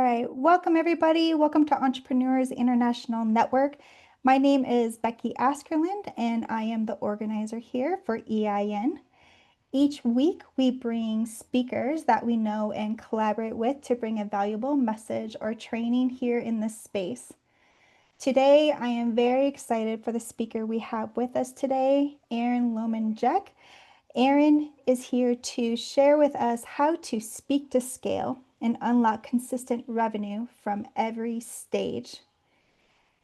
right. Welcome, everybody. Welcome to Entrepreneurs International Network. My name is Becky Askerland, and I am the organizer here for EIN. Each week, we bring speakers that we know and collaborate with to bring a valuable message or training here in this space. Today, I am very excited for the speaker we have with us today, Erin Loman Jeck. Erin is here to share with us how to speak to scale and unlock consistent revenue from every stage.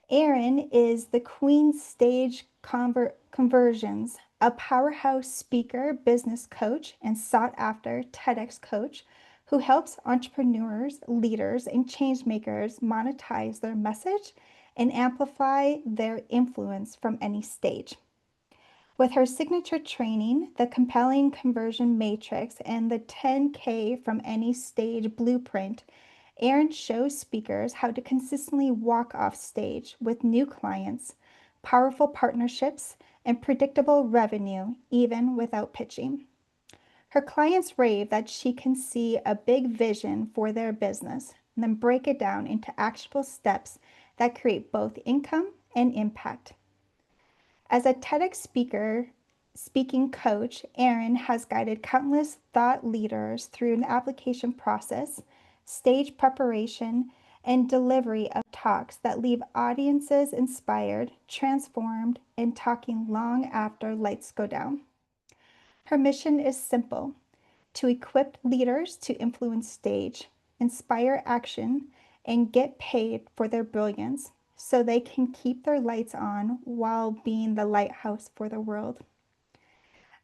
Erin is the Queen Stage Conversions, a powerhouse speaker, business coach, and sought after TEDx coach who helps entrepreneurs, leaders, and changemakers monetize their message and amplify their influence from any stage. With her signature training, the compelling conversion matrix, and the 10K from any stage blueprint, Erin shows speakers how to consistently walk off stage with new clients, powerful partnerships, and predictable revenue, even without pitching. Her clients rave that she can see a big vision for their business and then break it down into actionable steps that create both income and impact. As a TEDx speaking coach, Erin has guided countless thought leaders through an application process, stage preparation, and delivery of talks that leave audiences inspired, transformed, and talking long after lights go down. Her mission is simple: to equip leaders to influence stage, inspire action, and get paid for their brilliance so they can keep their lights on while being the lighthouse for the world.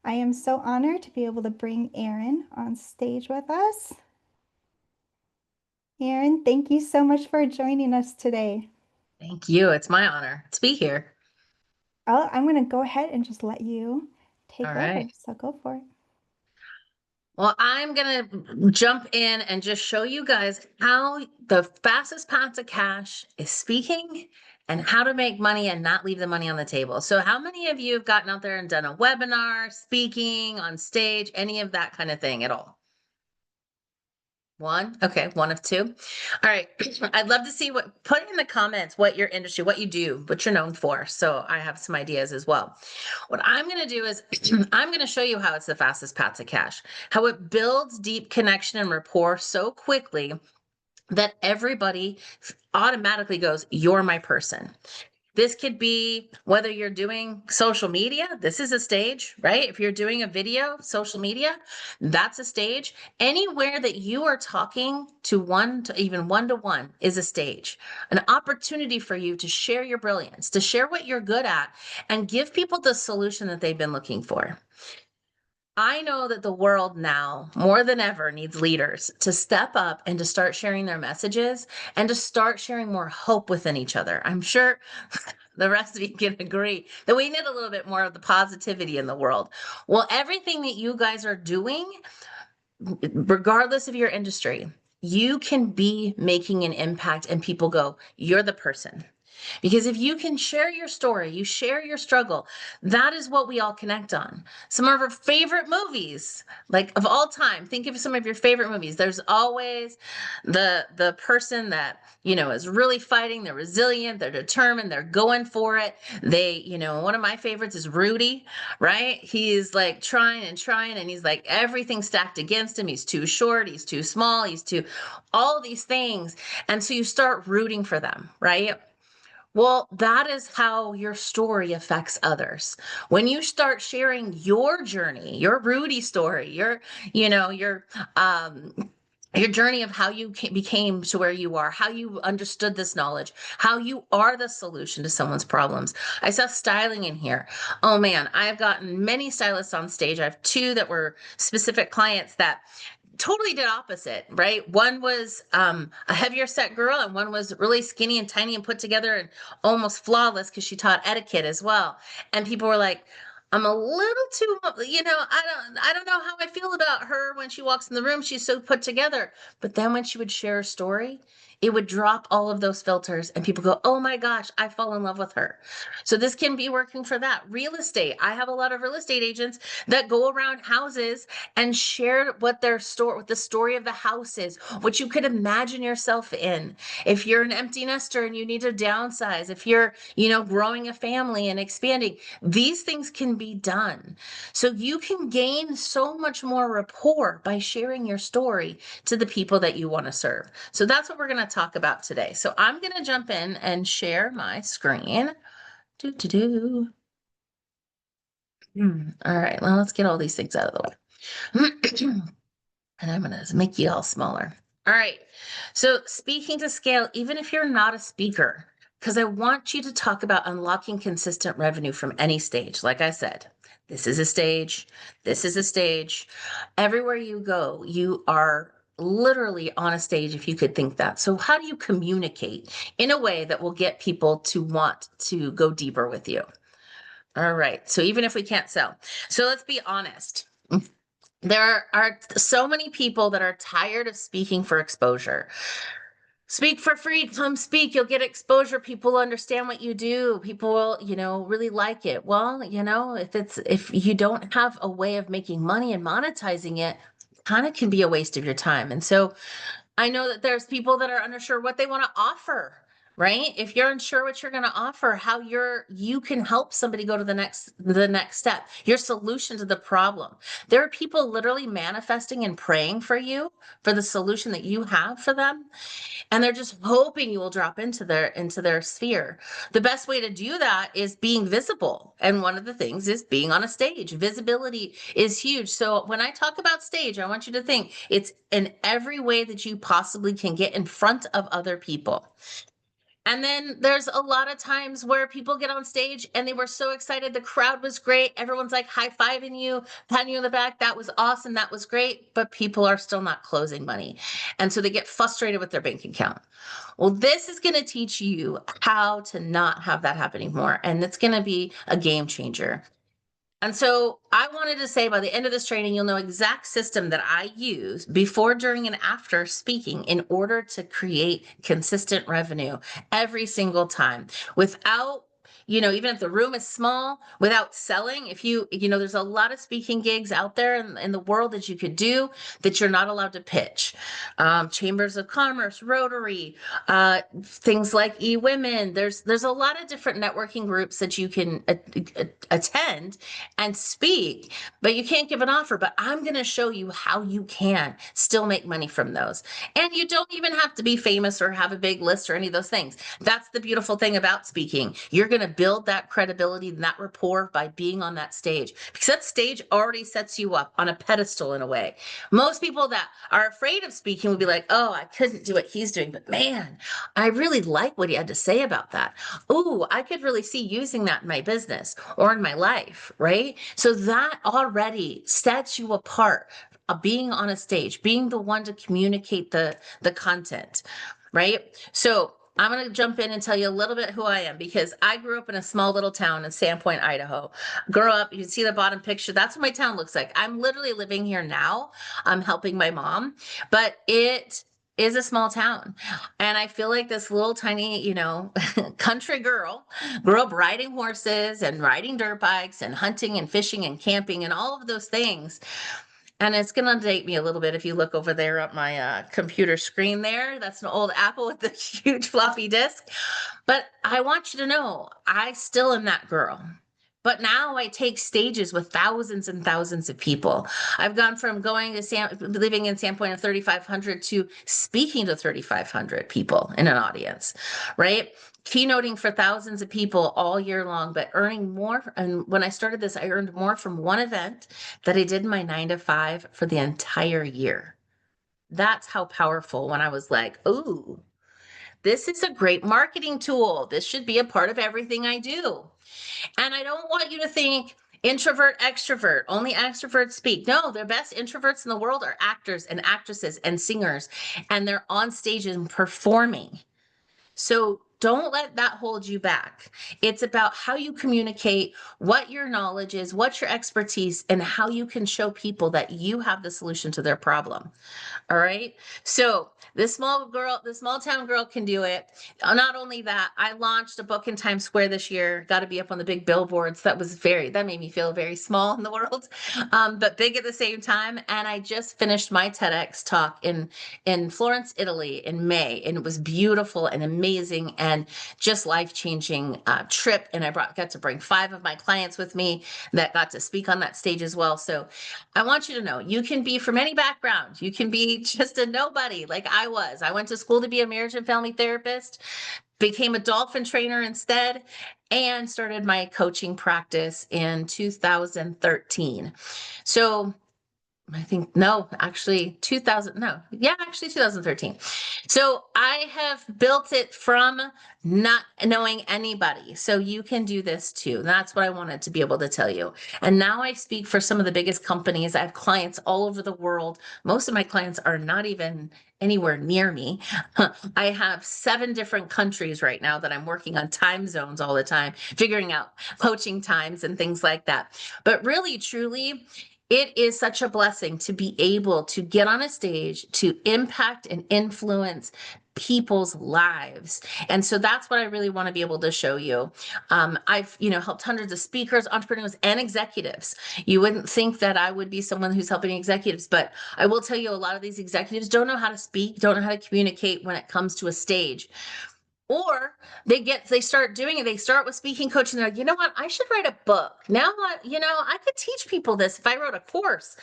I am so honored to be able to bring Erin on stage with us. Erin, thank you so much for joining us today. Thank you. It's my honor to be here. I'm going to go ahead and just let you All take over. right. So go for it. Well, I'm going to jump in and just show you guys how the fastest path to cash is speaking and how to make money and not leave the money on the table. So, how many of you have gotten out there and done a webinar, speaking on stage, any of that kind of thing at all? One? Okay, one of two. All right. I'd love to see put in the comments what your industry, what you do, what you're known for. So I have some ideas as well. What I'm going to do is I'm going to show you how it's the fastest path to cash, how it builds deep connection and rapport so quickly that everybody automatically goes, "You're my person." This could be whether you're doing social media, this is a stage, right? If you're doing a video, social media, that's a stage. Anywhere that you are talking to even one to one is a stage, an opportunity for you to share your brilliance, to share what you're good at, and give people the solution that they've been looking for. I know that the world now, more than ever, needs leaders to step up and to start sharing their messages and to start sharing more hope within each other. I'm sure the rest of you can agree that we need a little bit more of the positivity in the world. Well, everything that you guys are doing, regardless of your industry, you can be making an impact and people go, "You're the person." Because if you can share your story, you share your struggle, that is what we all connect on. Some of our favorite movies, like of all time, think of some of your favorite movies. There's always the person that, is really fighting, they're resilient, they're determined, they're going for it. One of my favorites is Rudy, right? He's like trying and he's like everything stacked against him. He's too short, he's too small, all these things. And so you start rooting for them, right? Well, that is how your story affects others. When you start sharing your journey, your Rudy story, you know, your journey of how you became to where you are, how you understood this knowledge, how you are the solution to someone's problems. I saw styling in here. Oh man, I've gotten many stylists on stage. I have two that were specific clients that totally did opposite, right? One was a heavier set girl, and one was really skinny and tiny and put together and almost flawless because she taught etiquette as well. And people were like, "I'm a little too, I don't know how I feel about her when she walks in the room. She's so put together." But then when she would share a story, it would drop all of those filters and people go, oh my gosh, I fall in love with her. So this can be working for that. Real estate. I have a lot of real estate agents that go around houses and share what the story of the house is, what you could imagine yourself in. If you're an empty nester and you need to downsize, if you're, growing a family and expanding, these things can be done. So you can gain so much more rapport by sharing your story to the people that you want to serve. So that's what we're going to talk about today. So I'm going to jump in and share my screen. Do, do, do. All right, well, let's get all these things out of the way. And I'm going to make you all smaller. All right. So speaking to scale, even if you're not a speaker, because I want you to talk about unlocking consistent revenue from any stage. Like I said, this is a stage. This is a stage. Everywhere you go, you are literally on a stage, if you could think that. So how do you communicate in a way that will get people to want to go deeper with you? All right. So even if we can't sell. So let's be honest. There are so many people that are tired of speaking for exposure. Speak for free, come speak, you'll get exposure. People understand what you do. People will, really like it. Well, if you don't have a way of making money and monetizing it, kind of can be a waste of your time. And so I know that there's people that are unsure what they want to offer, right? If you're unsure what you're going to offer, how you can help somebody go to the next step, your solution to the problem. There are people literally manifesting and praying for you for the solution that you have for them, and they're just hoping you will drop into their sphere. The best way to do that is being visible, and one of the things is being on a stage. Visibility is huge. So when I talk about stage, I want you to think it's in every way that you possibly can get in front of other people. And then there's a lot of times where people get on stage and they were so excited. The crowd was great. Everyone's like high-fiving you, patting you on the back. That was awesome. That was great. But people are still not closing money. And so they get frustrated with their bank account. Well, this is going to teach you how to not have that happen anymore. And it's going to be a game changer. And so I wanted to say by the end of this training, you'll know exact system that I use before, during, and after speaking in order to create consistent revenue every single time without, even if the room is small, without selling. If there's a lot of speaking gigs out there in the world that you could do that you're not allowed to pitch. Chambers of Commerce, Rotary, things like eWomen. There's a lot of different networking groups that you can attend and speak, but you can't give an offer. But I'm going to show you how you can still make money from those. And you don't even have to be famous or have a big list or any of those things. That's the beautiful thing about speaking. You're going to build that credibility and that rapport by being on that stage, because that stage already sets you up on a pedestal in a way. Most people that are afraid of speaking will be like, oh, I couldn't do what he's doing, but man, I really like what he had to say about that. Ooh, I could really see using that in my business or in my life, right? So that already sets you apart of being on a stage, being the one to communicate the content, right? So I'm going to jump in and tell you a little bit who I am, because I grew up in a small little town in Sandpoint, Idaho. Grew up, you can see the bottom picture. That's what my town looks like. I'm literally living here now. I'm helping my mom, but it is a small town. And I feel like this little tiny, country girl grew up riding horses and riding dirt bikes and hunting and fishing and camping and all of those things. And it's going to date me a little bit. If you look over there at my computer screen there, that's an old Apple with a huge floppy disk. But I want you to know, I still am that girl. But now I take stages with thousands and thousands of people. I've gone from living in Sandpoint of 3,500 to speaking to 3,500 people in an audience, right? Keynoting for thousands of people all year long, but earning more. And when I started this, I earned more from one event that I did in my 9 to 5 for the entire year. That's how powerful, when I was like, ooh, this is a great marketing tool. This should be a part of everything I do. And I don't want you to think introvert, extrovert, only extroverts speak. No, the best introverts in the world are actors and actresses and singers, and they're on stage and performing. So don't let that hold you back. It's about how you communicate, what your knowledge is, what's your expertise, and how you can show people that you have the solution to their problem. All right. So this small town girl can do it. Not only that, I launched a book in Times Square this year, got to be up on the big billboards. That made me feel very small in the world, but big at the same time. And I just finished my TEDx talk in Florence, Italy in May. And it was beautiful and amazing and just life-changing trip. And got to bring 5 of my clients with me that got to speak on that stage as well. So I want you to know you can be from any background. You can be just a nobody like I was. I went to school to be a marriage and family therapist, became a dolphin trainer instead, and started my coaching practice in 2013. So I think, no, actually 2000, no, yeah, actually 2013. So I have built it from not knowing anybody. So you can do this too. That's what I wanted to be able to tell you. And now I speak for some of the biggest companies. I have clients all over the world. Most of my clients are not even anywhere near me. I have 7 different countries right now that I'm working on time zones all the time, figuring out coaching times and things like that. But really, truly, it is such a blessing to be able to get on a stage to impact and influence people's lives. And so that's what I really want to be able to show you. I've, helped hundreds of speakers, entrepreneurs, and executives. You wouldn't think that I would be someone who's helping executives, but I will tell you a lot of these executives don't know how to speak, don't know how to communicate when it comes to a stage. Or they start doing it. They start with speaking coaching. They're like, you know what? I should write a book. Now, I could teach people this if I wrote a course.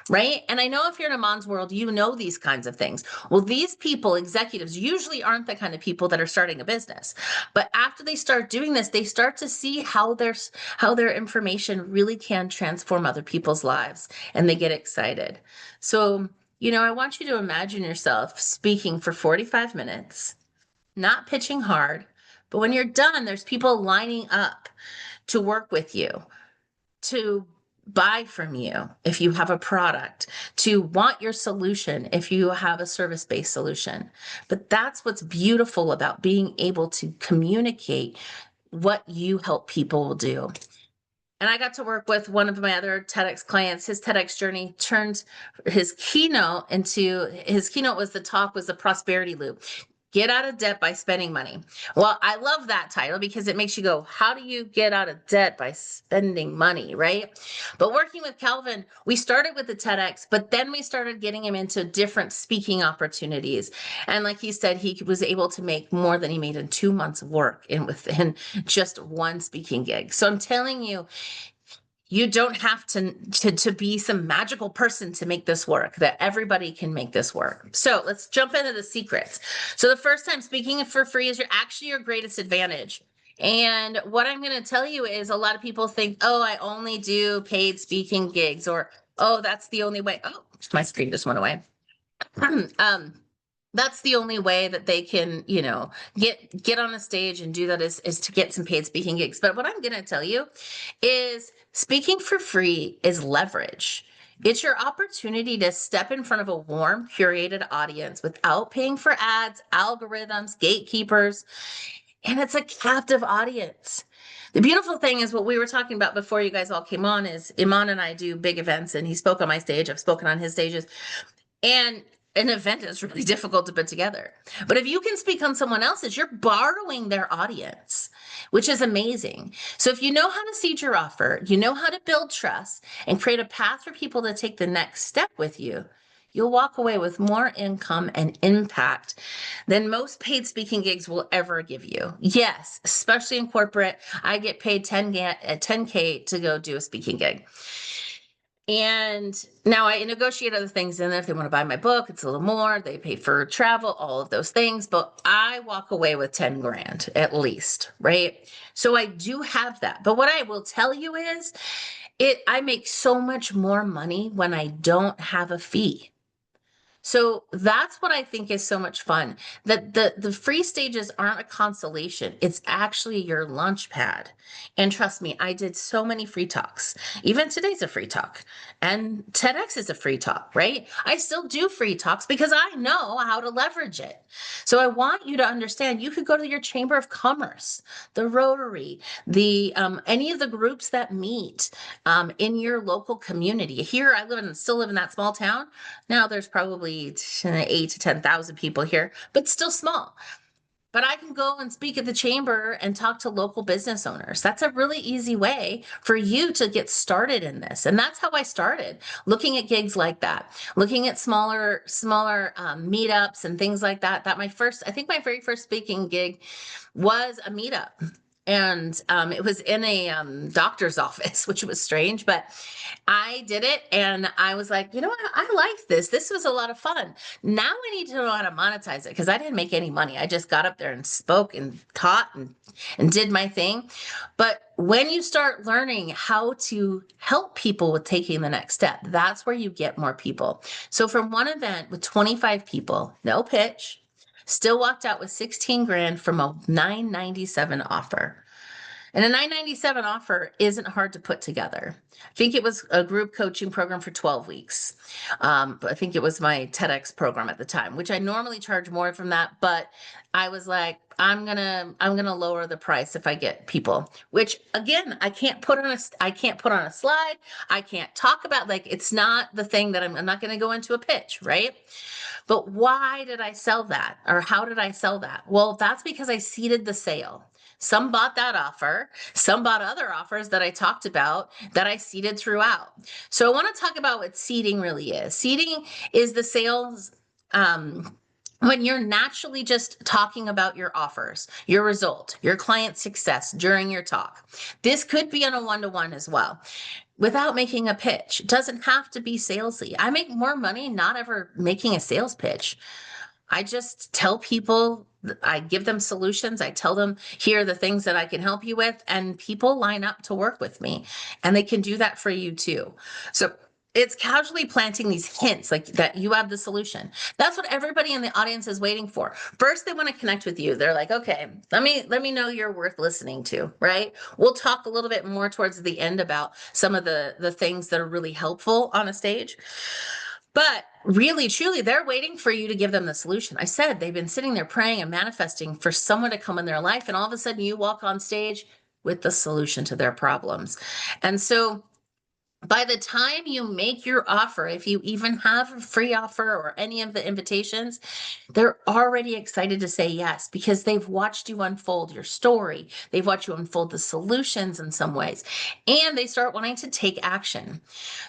Right? And I know if you're in a mom's world, you know these kinds of things. Well, these people, executives, usually aren't the kind of people that are starting a business. But after they start doing this, they start to see how their information really can transform other people's lives, and they get excited. So, I want you to imagine yourself speaking for 45 minutes, not pitching hard, but when you're done, there's people lining up to work with you, to buy from you if you have a product, to want your solution if you have a service-based solution. But that's what's beautiful about being able to communicate what you help people do. And I got to work with one of my other TEDx clients. His TEDx journey turned his keynote was the prosperity loop. Get out of debt by spending money. Well, I love that title because it makes you go, how do you get out of debt by spending money, right? But working with Calvin, we started with the TEDx, but then we started getting him into different speaking opportunities. And like he said, he was able to make more than he made in 2 months of work within just one speaking gig. So I'm telling you, you don't have to be some magical person to make this work, that everybody can make this work. So let's jump into the secrets. So the first time, speaking for free is your greatest advantage. And what I'm going to tell you is a lot of people think, oh, I only do paid speaking gigs, or, oh, that's the only way. Oh, my screen just went away. That's the only way that they can, get on a stage and do that is to get some paid speaking gigs. But what I'm going to tell you is speaking for free is leverage. It's your opportunity to step in front of a warm, curated audience without paying for ads, algorithms, gatekeepers, and it's a captive audience. The beautiful thing is what we were talking about before you guys all came on is Iman and I do big events, and he spoke on my stage. I've spoken on his stages. And an event is really difficult to put together. But if you can speak on someone else's, you're borrowing their audience, which is amazing. So if you know how to seed your offer, you know how to build trust and create a path for people to take the next step with you, you'll walk away with more income and impact than most paid speaking gigs will ever give you. Yes, especially in corporate, I get paid 10K to go do a speaking gig. And now I negotiate other things in there. If they want to buy my book, it's a little more. They pay for travel, all of those things. But I walk away with 10 grand at least, right? So I do have that. But what I will tell you is I make so much more money when I don't have a fee. So that's what I think is so much fun. That the free stages aren't a consolation. It's actually your launch pad. And trust me, I did so many free talks. Even today's a free talk. And TEDx is a free talk, right? I still do free talks because I know how to leverage it. So I want you to understand you could go to your Chamber of Commerce, the Rotary, the any of the groups that meet in your local community. Here I still live in that small town. Now there's probably 8 to 10,000 people here, but still small. But I can go and speak at the chamber and talk to local business owners. That's a really easy way for you to get started in this. And that's how I started, looking at gigs like that, looking at smaller meetups and things like that. I think my very first speaking gig was a meetup. And it was in a doctor's office, which was strange, but I did it and I was like, you know what? I like this. This was a lot of fun. Now I need to know how to monetize it because I didn't make any money. I just got up there and spoke and taught and did my thing. But when you start learning how to help people with taking the next step, that's where you get more people. So from one event with 25 people, no pitch, still walked out with 16 grand from a 997 offer. And a 997 offer isn't hard to put together. I think it was a group coaching program for 12 weeks. I think it was my TEDx program at the time, which I normally charge more from that, but I was like, I'm gonna lower the price if I get people, which again, I can't put on a slide. I can't talk about, like, it's not the thing that I'm not gonna go into a pitch, right? But why did I sell that? Or how did I sell that? Well, that's because I seeded the sale. Some bought that offer. Some bought other offers that I talked about that I seeded throughout. So I want to talk about what seeding really is. Seeding is the sales. When you're naturally just talking about your offers, your result, your client success during your talk. This could be on a one-to-one as well without making a pitch. It doesn't have to be salesy. I make more money not ever making a sales pitch. I just tell people, I give them solutions. I tell them, here are the things that I can help you with. And people line up to work with me. And they can do that for you too. So it's casually planting these hints like that you have the solution. That's what everybody in the audience is waiting for. First, they want to connect with you. They're like, okay, let me know you're worth listening to, right? We'll talk a little bit more towards the end about some of the things that are really helpful on a stage. But really, truly, they're waiting for you to give them the solution. I said they've been sitting there praying and manifesting for someone to come in their life. And all of a sudden, you walk on stage with the solution to their problems. And so by the time you make your offer, if you even have a free offer or any of the invitations, they're already excited to say yes because they've watched you unfold your story. They've watched you unfold the solutions in some ways, and they start wanting to take action.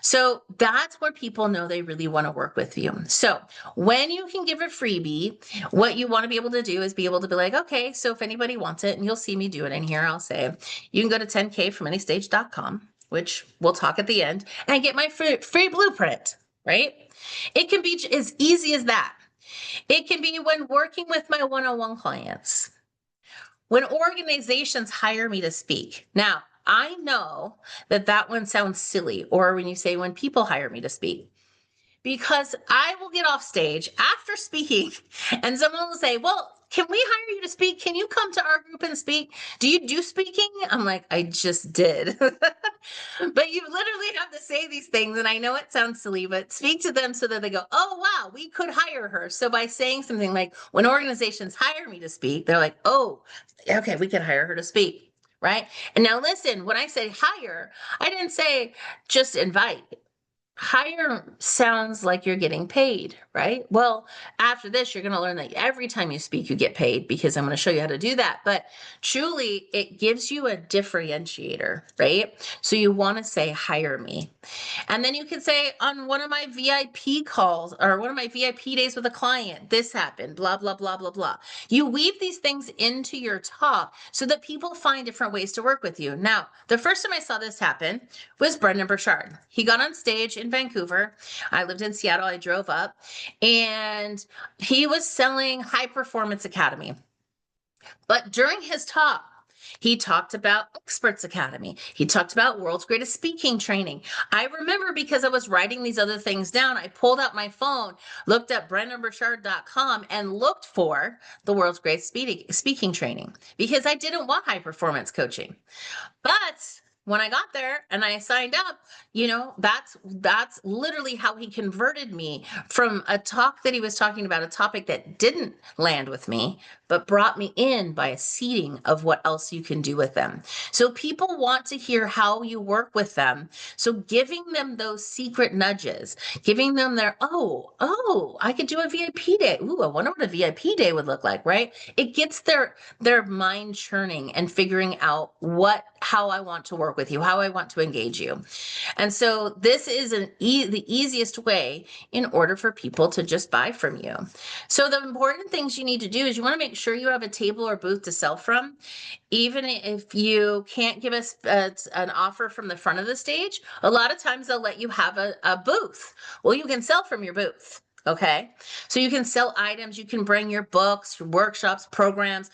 So that's where people know they really want to work with you. So when you can give a freebie, what you want to be able to do is be able to be like, okay, so if anybody wants it, and you'll see me do it in here, I'll say, you can go to 10kfromanystage.com, which we'll talk at the end, and get my free blueprint, right? It can be as easy as that. It can be when working with my one-on-one clients, when organizations hire me to speak. Now, I know that that one sounds silly, or when you say when people hire me to speak, because I will get off stage after speaking and someone will say, well, can we hire you to speak? Can you come to our group and speak? Do you do speaking? I'm like, I just did. But you literally have to say these things. And I know it sounds silly, but speak to them so that they go, oh, wow, we could hire her. So by saying something like, when organizations hire me to speak, they're like, oh, okay, we could hire her to speak. Right. And now listen, when I say hire, I didn't say just invite. Hire sounds like you're getting paid, right? Well, after this, you're going to learn that every time you speak, you get paid because I'm going to show you how to do that. But truly, it gives you a differentiator, right? So you want to say, hire me. And then you can say, on one of my VIP calls or one of my VIP days with a client, this happened, blah, blah, blah, blah, blah. You weave these things into your talk so that people find different ways to work with you. Now, the first time I saw this happen was Brendan Burchard. He got on stage in Vancouver. I lived in Seattle. I drove up and he was selling High Performance Academy. But during his talk, He talked about Experts Academy. He talked about World's Greatest Speaking Training. I remember because I was writing these other things down, I pulled out my phone, looked up brendanburchard.com and looked for the World's Greatest Speaking Training because I didn't want high performance coaching. But when I got there and I signed up, that's literally how he converted me from a talk that he was talking about, a topic that didn't land with me, but brought me in by a seeding of what else you can do with them. So people want to hear how you work with them. So giving them those secret nudges, giving them their, I could do a VIP day. Ooh, I wonder what a VIP day would look like, right? It gets their mind churning and figuring out how I want to work with you, how I want to engage you. And so this is the easiest way in order for people to just buy from you. So the important things you need to do is you want to make sure you have a table or booth to sell from. Even if you can't give us an offer from the front of the stage, a lot of times they'll let you have a booth. Well, you can sell from your booth. Okay. So you can sell items, you can bring your books, your workshops, programs.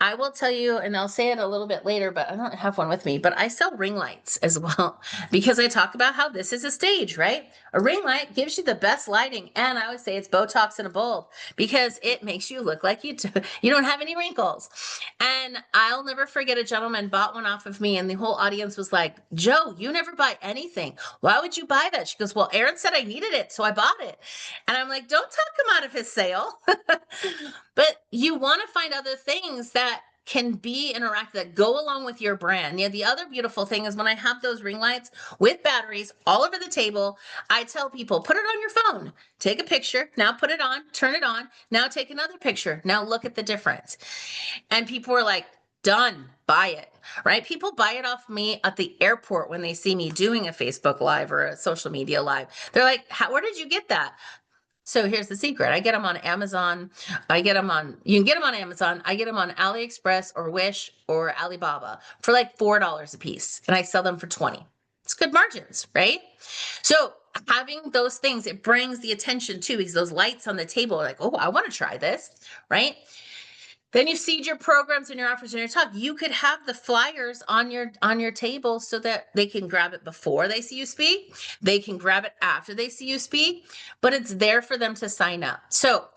I will tell you, and I'll say it a little bit later, but I don't have one with me, but I sell ring lights as well because I talk about how this is a stage, right? A ring light gives you the best lighting. And I always say it's Botox in a bulb because it makes you look like you don't have any wrinkles. And I'll never forget a gentleman bought one off of me and the whole audience was like, Joe, you never buy anything. Why would you buy that? She goes, well, Erin said I needed it, so I bought it. And I'm like, don't talk him out of his sale. But you want to find other things that can be interactive that go along with your brand. Yeah, the other beautiful thing is when I have those ring lights with batteries all over the table, I tell people, put it on your phone, take a picture, now put it on, turn it on, now take another picture, now look at the difference. And people were like, done, buy it, right? People buy it off me at the airport when they see me doing a Facebook Live or a social media live. They're like, where did you get that? So here's the secret. I get them on Amazon. You can get them on Amazon. I get them on AliExpress or Wish or Alibaba for like $4 a piece. And I sell them for 20. It's good margins, right? So having those things, it brings the attention too, because those lights on the table are like, oh, I want to try this, right? Then you seed your programs and your offers and your talk. You could have the flyers on your table so that they can grab it before they see you speak. They can grab it after they see you speak, but it's there for them to sign up. So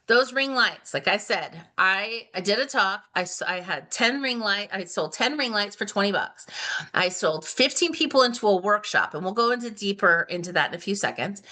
those ring lights, like I said, I did a talk. I had 10 ring light. I sold 10 ring lights for $20. I sold 15 people into a workshop, and we'll go deeper into that in a few seconds.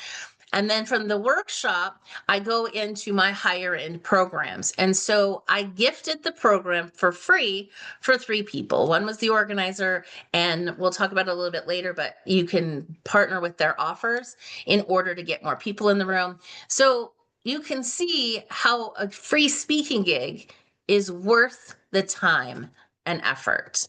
And then from the workshop, I go into my higher end programs. And so I gifted the program for free for 3 people. One was the organizer, and we'll talk about it a little bit later, but you can partner with their offers in order to get more people in the room. So you can see how a free speaking gig is worth the time and effort.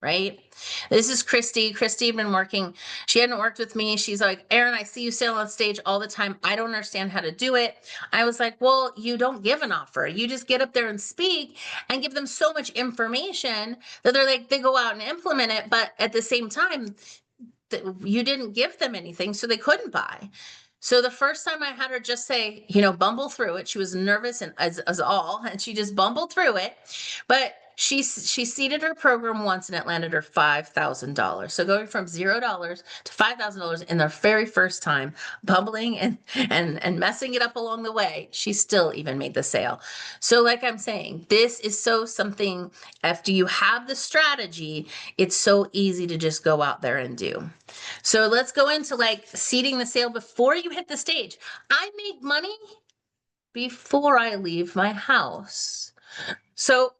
Right? This is Christy. Christy had been working. She hadn't worked with me. She's like, Erin, I see you sail on stage all the time. I don't understand how to do it. I was like, well, you don't give an offer. You just get up there and speak and give them so much information that they go out and implement it. But at the same time, you didn't give them anything, so they couldn't buy. So the first time I had her just say, bumble through it. She was nervous and as all, and she just bumbled through it. But she seeded her program once and it landed her $5,000. So going from $0 to $5,000 in the very first time, bumbling and messing it up along the way, she still even made the sale. So like I'm saying, this is something, after you have the strategy, it's so easy to just go out there and do. So let's go into seeding the sale before you hit the stage. I make money before I leave my house. So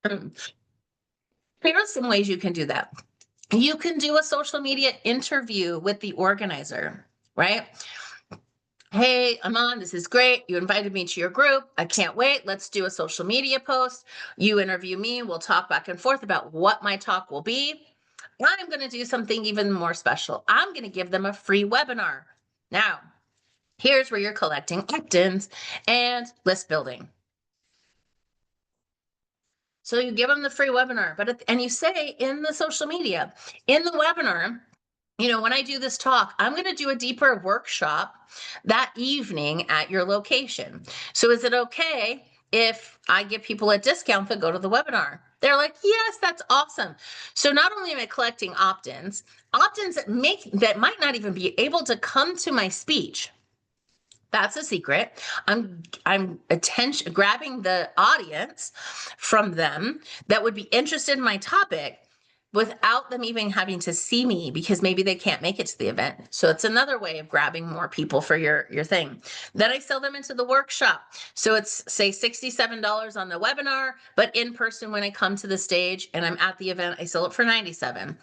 here are some ways you can do that. You can do a social media interview with the organizer, right? Hey, Aman, this is great. You invited me to your group. I can't wait. Let's do a social media post. You interview me. We'll talk back and forth about what my talk will be. I'm going to do something even more special. I'm going to give them a free webinar. Now, here's where you're collecting opt-ins and list building. So you give them the free webinar, and you say in the social media, in the webinar, when I do this talk, I'm going to do a deeper workshop that evening at your location. So is it okay if I give people a discount that go to the webinar? They're like, yes, that's awesome. So not only am I collecting opt-ins that might not even be able to come to my speech. That's a secret. I'm attention grabbing the audience from them that would be interested in my topic without them even having to see me because maybe they can't make it to the event. So it's another way of grabbing more people for your thing. Then I sell them into the workshop. So it's say $67 on the webinar, but in person when I come to the stage and I'm at the event, I sell it for $97.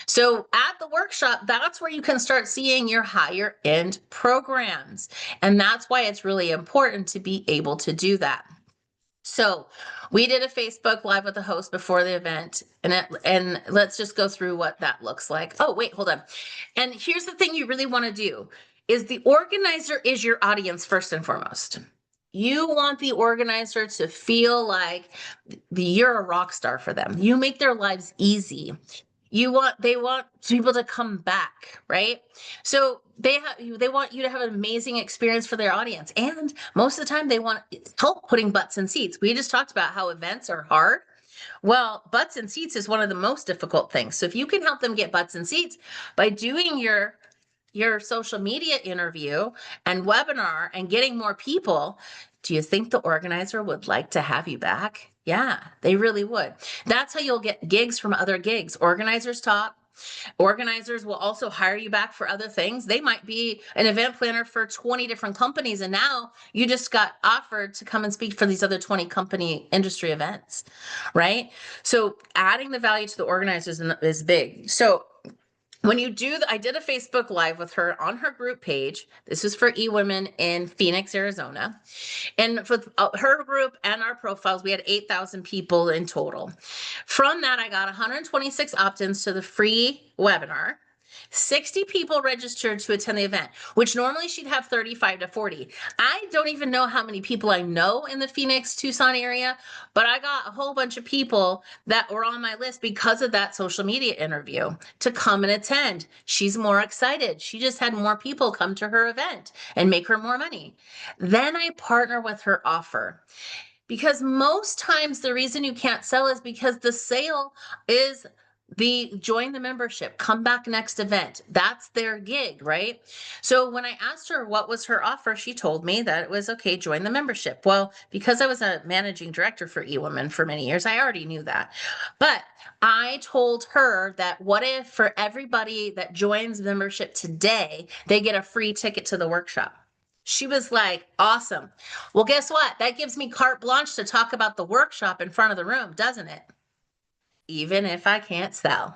So at the workshop, that's where you can start seeing your higher end programs. And that's why it's really important to be able to do that. So we did a Facebook Live with the host before the event, and let's just go through what that looks like. Oh, wait, hold on. And here's the thing you really want to do is the organizer is your audience first and foremost. You want the organizer to feel like you're a rock star for them. You make their lives easy. They want people to come back, right? So they want you to have an amazing experience for their audience, and most of the time they want help putting butts in seats. We just talked about how events are hard. Well, butts in seats is one of the most difficult things. So if you can help them get butts in seats by doing your social media interview and webinar and getting more people, do you think the organizer would like to have you back? Yeah, they really would. That's how you'll get gigs from other gigs. Organizers talk. Organizers will also hire you back for other things. They might be an event planner for 20 different companies, and now you just got offered to come and speak for these other 20 company industry events, right? So adding the value to the organizers is big. So when you do, I did a Facebook Live with her on her group page. This is for eWomen in Phoenix, Arizona. And for her group and our profiles, we had 8,000 people in total. From that, I got 126 opt-ins to the free webinar. 60 people registered to attend the event, which normally she'd have 35 to 40. I don't even know how many people I know in the Phoenix, Tucson area, but I got a whole bunch of people that were on my list because of that social media interview to come and attend. She's more excited. She just had more people come to her event and make her more money. Then I partner with her offer. Because most times the reason you can't sell is because the sale is the join the membership, come back next event. That's their gig, right? So when I asked her what was her offer, she told me that it was okay, join the membership. Well, because I was a managing director for eWomen for many years, I already knew that. But I told her that what if for everybody that joins membership today, they get a free ticket to the workshop? She was like, awesome. Well, guess what? That gives me carte blanche to talk about the workshop in front of the room, doesn't it? Even if I can't sell.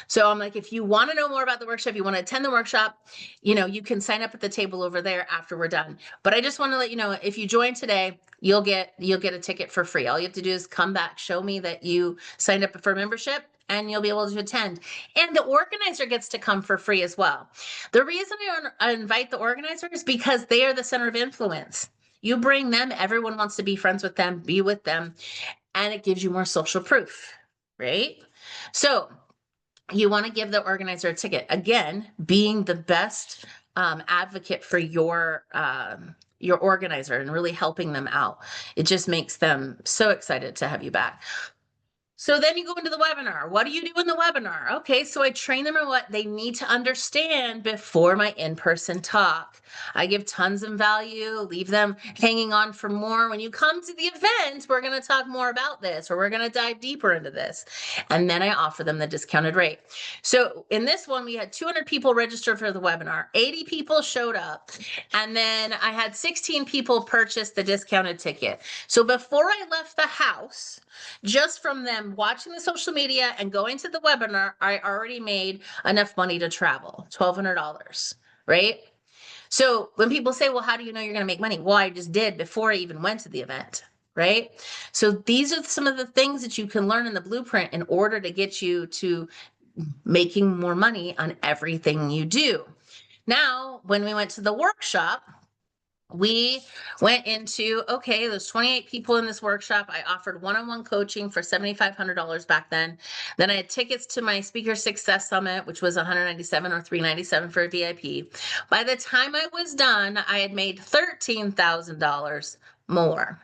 So I'm like, if you want to know more about the workshop, you want to attend the workshop, you can sign up at the table over there after we're done. But I just want to let you know, if you join today, you'll get a ticket for free. All you have to do is come back, show me that you signed up for membership, and you'll be able to attend. And the organizer gets to come for free as well. The reason I invite the organizer is because they are the center of influence. You bring them, everyone wants to be friends with them, be with them, and it gives you more social proof, right? So you want to give the organizer a ticket. Again, being the best advocate for your organizer and really helping them out. It just makes them so excited to have you back. So then you go into the webinar. What do you do in the webinar? Okay, so I train them on what they need to understand before my in-person talk. I give tons of value, leave them hanging on for more. When you come to the event, we're going to talk more about this, or we're going to dive deeper into this. And then I offer them the discounted rate. So in this one, we had 200 people register for the webinar. 80 people showed up. And then I had 16 people purchase the discounted ticket. So before I left the house, just from them watching the social media and going to the webinar, I already made enough money to travel, $1,200, right? So when people say, well, how do you know you're going to make money? Well, I just did before I even went to the event, right? So these are some of the things that you can learn in the blueprint in order to get you to making more money on everything you do. Now, when we went to the workshop, we went into, okay, there's 28 people in this workshop. I offered one-on-one coaching for $7,500 back then. Then I had tickets to my Speaker Success Summit, which was $197 or $397 for a VIP. By the time I was done, I had made $13,000 more.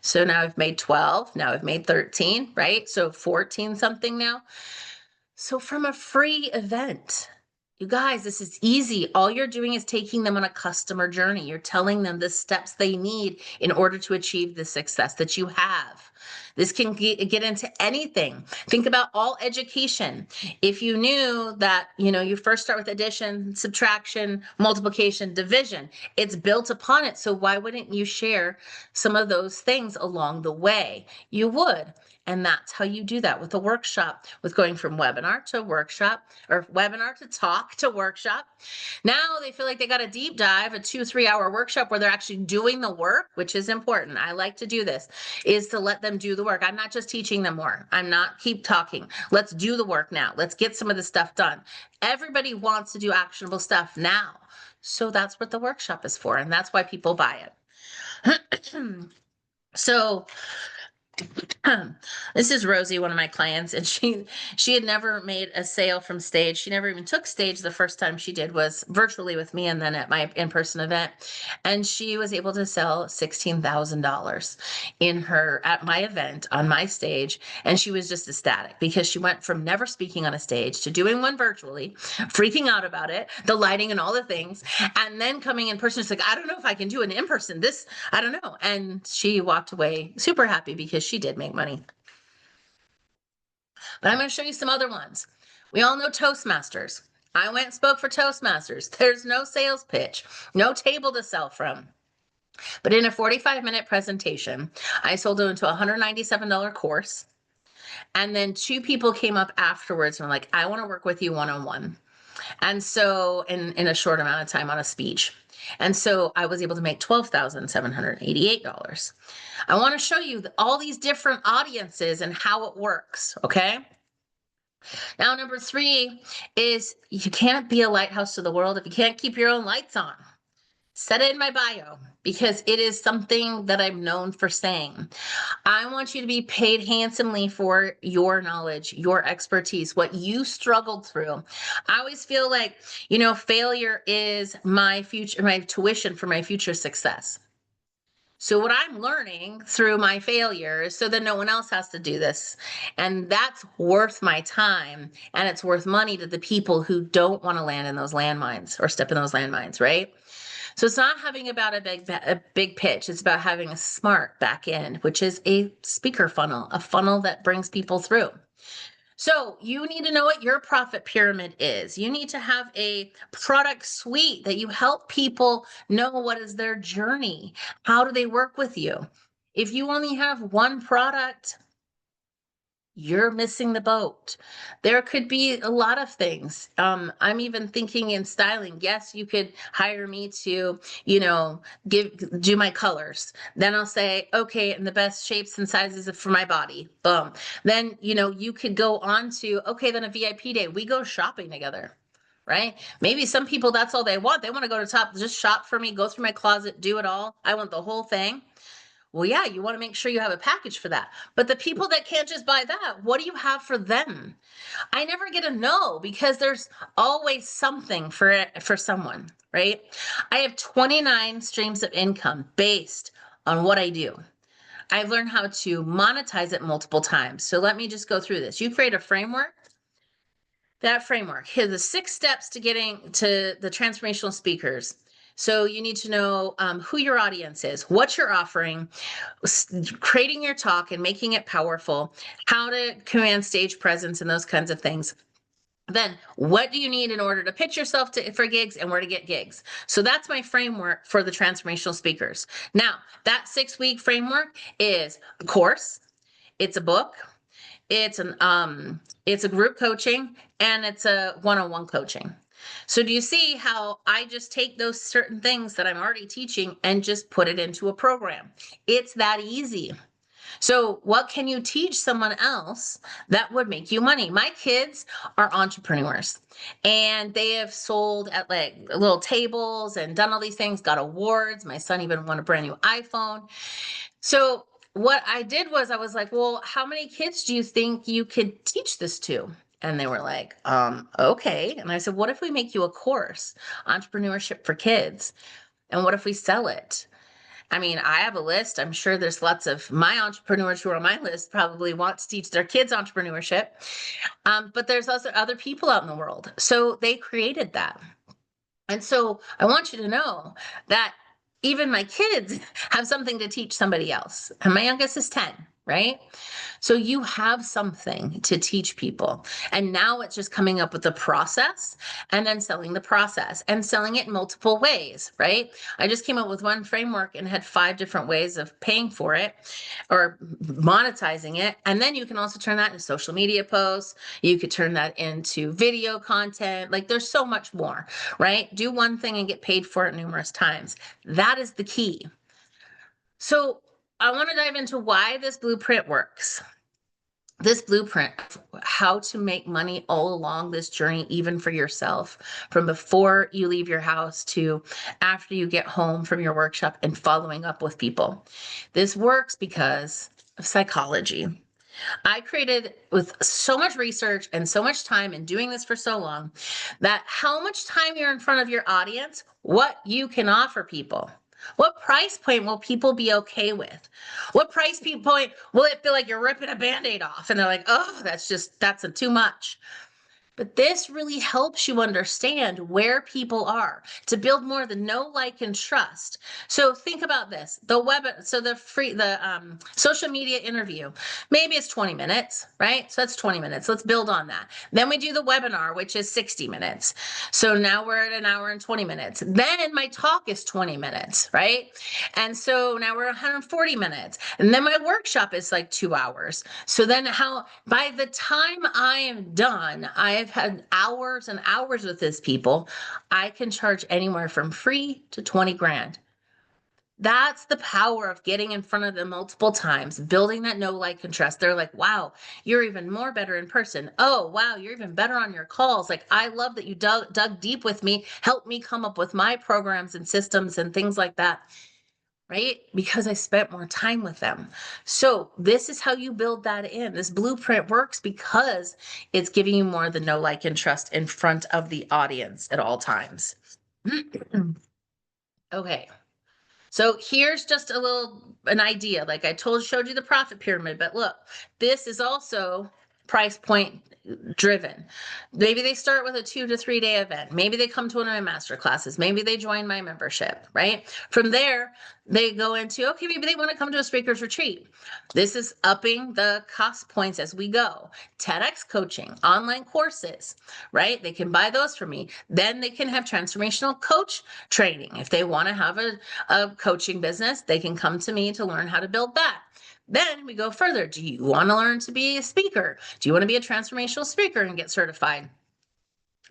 So now I've made 12, now I've made 13, right? So 14 something now. So from a free event, you guys, this is easy. All you're doing is taking them on a customer journey. You're telling them the steps they need in order to achieve the success that you have. This can get into anything. Think about all education. If you knew that, you first start with addition, subtraction, multiplication, division, it's built upon it. So why wouldn't you share some of those things along the way? You would. And that's how you do that with a workshop, with going from webinar to workshop, or webinar to talk to workshop. Now they feel like they got a deep dive, a 2-3 hour workshop where they're actually doing the work, which is important. I like to do this, is to let them do the work. I'm not just teaching them more. I'm not keep talking. Let's do the work now. Let's get some of the stuff done. Everybody wants to do actionable stuff now. So that's what the workshop is for. And that's why people buy it. So this is Rosie, one of my clients, and she had never made a sale from stage. She never even took stage. The first time she did was virtually with me and then at my in-person event. And she was able to sell $16,000 at my event on my stage. And she was just ecstatic because she went from never speaking on a stage to doing one virtually, freaking out about it, the lighting and all the things, and then coming in person. She's like, I don't know if I can do an in-person. I don't know. And she walked away super happy because she did make money. But I'm going to show you some other ones. We all know Toastmasters. I went and spoke for Toastmasters. There's no sales pitch, no table to sell from. But in a 45-minute presentation, I sold it into a $197 course. And then 2 people came up afterwards and were like, I want to work with you one-on-one. And so in a short amount of time on a speech. And so I was able to make $12,788. I want to show you all these different audiences and how it works, okay? Now, number 3 is you can't be a lighthouse to the world if you can't keep your own lights on. Set it in my bio because it is something that I'm known for saying. I want you to be paid handsomely for your knowledge, your expertise, what you struggled through. I always feel like, failure is my tuition for my future success. So what I'm learning through my failures so that no one else has to do this. And that's worth my time. And it's worth money to the people who don't want to land in those landmines or step in those landmines, right? So it's not having about a big pitch. It's about having a smart back end, which is a speaker funnel, a funnel that brings people through. So you need to know what your profit pyramid is. You need to have a product suite that you help people know what is their journey. How do they work with you? If you only have one product, you're missing the boat. There could be a lot of things. I'm even thinking in styling. Yes, you could hire me to, do my colors. Then I'll say, okay, and the best shapes and sizes for my body. Boom. Then, you could go on to, okay, then a VIP day. We go shopping together. Right? Maybe some people, that's all they want. They want to go to top, just shop for me, go through my closet, do it all. I want the whole thing. Well, yeah, you want to make sure you have a package for that. But the people that can't just buy that, what do you have for them? I never get a no because there's always something for someone, right? I have 29 streams of income based on what I do. I've learned how to monetize it multiple times. So let me just go through this. You create a framework. That framework, here are the 6 steps to getting to the transformational speakers. So you need to know who your audience is, what you're offering, creating your talk and making it powerful, how to command stage presence and those kinds of things. Then what do you need in order to pitch yourself for gigs and where to get gigs? So that's my framework for the transformational speakers. Now, that 6-week framework is a course, it's a book, it's a group coaching, and it's a one-on-one coaching. So do you see how I just take those certain things that I'm already teaching and just put it into a program? It's that easy. So what can you teach someone else that would make you money? My kids are entrepreneurs and they have sold at like little tables and done all these things, got awards. My son even won a brand new iPhone. So what I did was I was like, well, how many kids do you think you could teach this to? And they were like, okay. And I said, what if we make you a course, entrepreneurship for kids? And what if we sell it? I mean, I have a list. I'm sure there's lots of my entrepreneurs who are on my list probably want to teach their kids entrepreneurship. But there's also other people out in the world. So they created that. And so I want you to know that even my kids have something to teach somebody else. And my youngest is 10, right? So you have something to teach people. And now it's just coming up with the process and then selling the process and selling it in multiple ways, right? I just came up with one framework and had 5 different ways of paying for it or monetizing it. And then you can also turn that into social media posts. You could turn that into video content. Like there's so much more, right? Do one thing and get paid for it numerous times. That is the key. So I want to dive into why this blueprint works. This blueprint, how to make money all along this journey, even for yourself, from before you leave your house to after you get home from your workshop and following up with people. This works because of psychology. I created with so much research and so much time and doing this for so long that how much time you're in front of your audience, what you can offer people. What price point will people be okay with? What price point will it feel like you're ripping a band-aid off? And they're like, oh, that's too much. But this really helps you understand where people are to build more of the know, like, and trust. So think about this: the social media interview, maybe it's 20 minutes, right? So that's 20 minutes. Let's build on that. Then we do the webinar, which is 60 minutes. So now we're at an hour and 20 minutes. Then my talk is 20 minutes, right? And so now we're 140 minutes. And then my workshop is like 2 hours. So then by the time I am done, I've had hours and hours with these people. I can charge anywhere from free to 20 grand. That's the power of getting in front of them multiple times, building that know, like, and trust. They're like, wow, you're even more better in person. Oh, wow, you're even better on your calls. Like, I love that you dug deep with me, helped me come up with my programs and systems and things like that. Right? Because I spent more time with them. So this is how you build that in. This blueprint works because it's giving you more of the know, like, and trust in front of the audience at all times. Okay. So here's just an idea. Like I showed you the profit pyramid, but look, this is also price point driven. Maybe they start with a 2 to 3 day event. Maybe they come to one of my master classes. Maybe they join my membership, right? From there, they go into, okay, maybe they want to come to a speaker's retreat. This is upping the cost points as we go. TEDx coaching, online courses, right? They can buy those from me. Then they can have transformational coach training. If they want to have a coaching business, they can come to me to learn how to build that. Then we go further. Do you want to learn to be a speaker? Do you want to be a transformational speaker and get certified?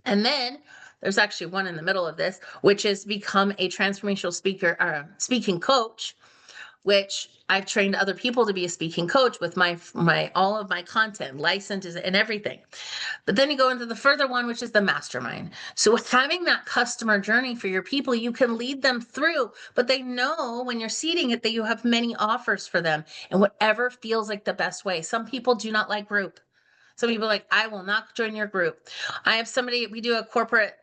And then there's actually one in the middle of this, which is become a transformational speaker or speaking coach, which I've trained other people to be a speaking coach with my all of my content, licenses and everything. But then you go into the further one, which is the mastermind. So having that customer journey for your people, you can lead them through, but they know when you're seeding it that you have many offers for them and whatever feels like the best way. Some people do not like group. Some people are like, I will not join your group. I have somebody, we do a corporate,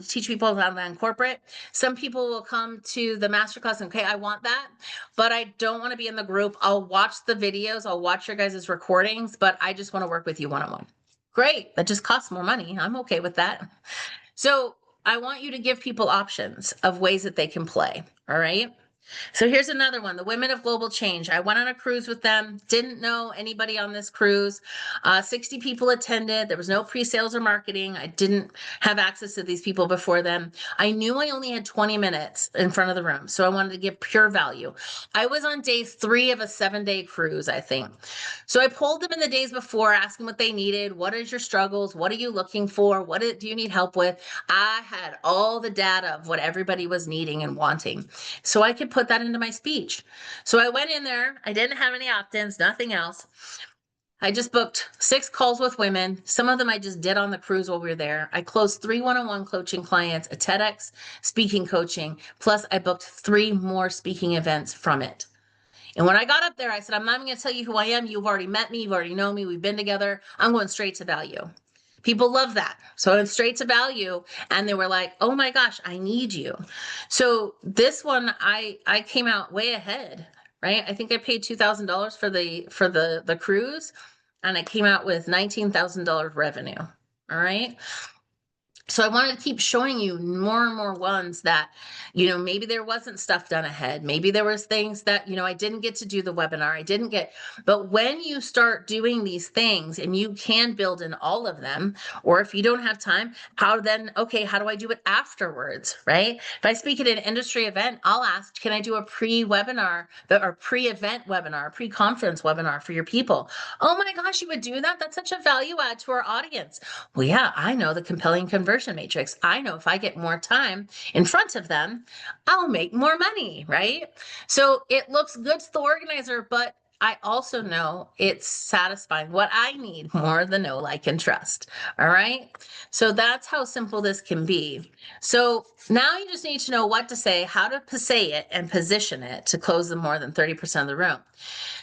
teach people how to corporate. Some people will come to the masterclass and, okay, I want that, but I don't want to be in the group. I'll watch the videos. I'll watch your guys' recordings, but I just want to work with you one-on-one. Great. That just costs more money. I'm okay with that. So I want you to give people options of ways that they can play. All right. So here's another one, the Women of Global Change. I went on a cruise with them, didn't know anybody on this cruise. 60 people attended. There was no pre-sales or marketing. I didn't have access to these people before them. I knew I only had 20 minutes in front of the room, so I wanted to give pure value. I was on day 3 of a 7-day cruise, I think. So I pulled them in the days before, asking what they needed. What is your struggles? What are you looking for? Do you need help with? I had all the data of what everybody was needing and wanting, so I could put that into my speech. So I went in there. I didn't have any opt-ins, nothing else. I just booked 6 calls with women. Some of them I just did on the cruise while we were there. I closed 3 one-on-one coaching clients, a TEDx speaking coaching, plus I booked 3 more speaking events from it. And when I got up there, I said, I'm not even going to tell you who I am. You've already met me. You've already known me. We've been together. I'm going straight to value. People love that. So it's straight to value. And they were like, oh my gosh, I need you. So this one, I came out way ahead, right? I think I paid $2,000 for the cruise, and I came out with $19,000 revenue. All right. So I wanted to keep showing you more and more ones that, maybe there wasn't stuff done ahead. Maybe there was things that, I didn't get to do the webinar. But when you start doing these things and you can build in all of them, or if you don't have time, how do I do it afterwards, right? If I speak at an industry event, I'll ask, can I do a pre-webinar or pre-event webinar, pre-conference webinar for your people? Oh my gosh, you would do that? That's such a value add to our audience. Well, yeah, I know the compelling conversion matrix. I know if I get more time in front of them, I'll make more money, right? So it looks good to the organizer, but I also know it's satisfying what I need more than know, like, and trust. All right. So that's how simple this can be. So now you just need to know what to say, how to say it and position it to close the more than 30% of the room.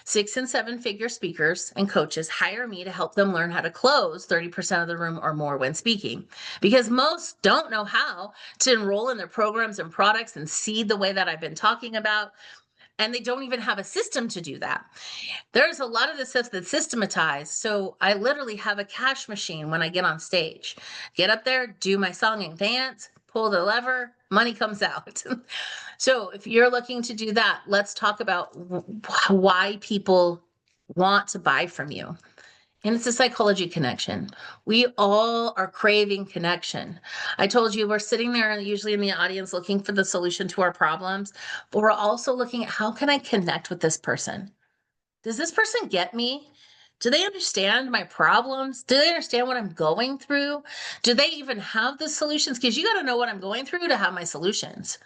6 and 7 figure speakers and coaches hire me to help them learn how to close 30% of the room or more when speaking, because most don't know how to enroll in their programs and products and seed the way that I've been talking about. And they don't even have a system to do that. There's a lot of this stuff that's systematized. So I literally have a cash machine when I get on stage. Get up there, do my song and dance, pull the lever, money comes out. So if you're looking to do that, let's talk about why people want to buy from you. And it's a psychology connection. We all are craving connection. I told you we're sitting there usually in the audience looking for the solution to our problems, but we're also looking at, how can I connect with this person? Does this person get me? Do they understand my problems? Do they understand what I'm going through? Do they even have the solutions? Because you got to know what I'm going through to have my solutions.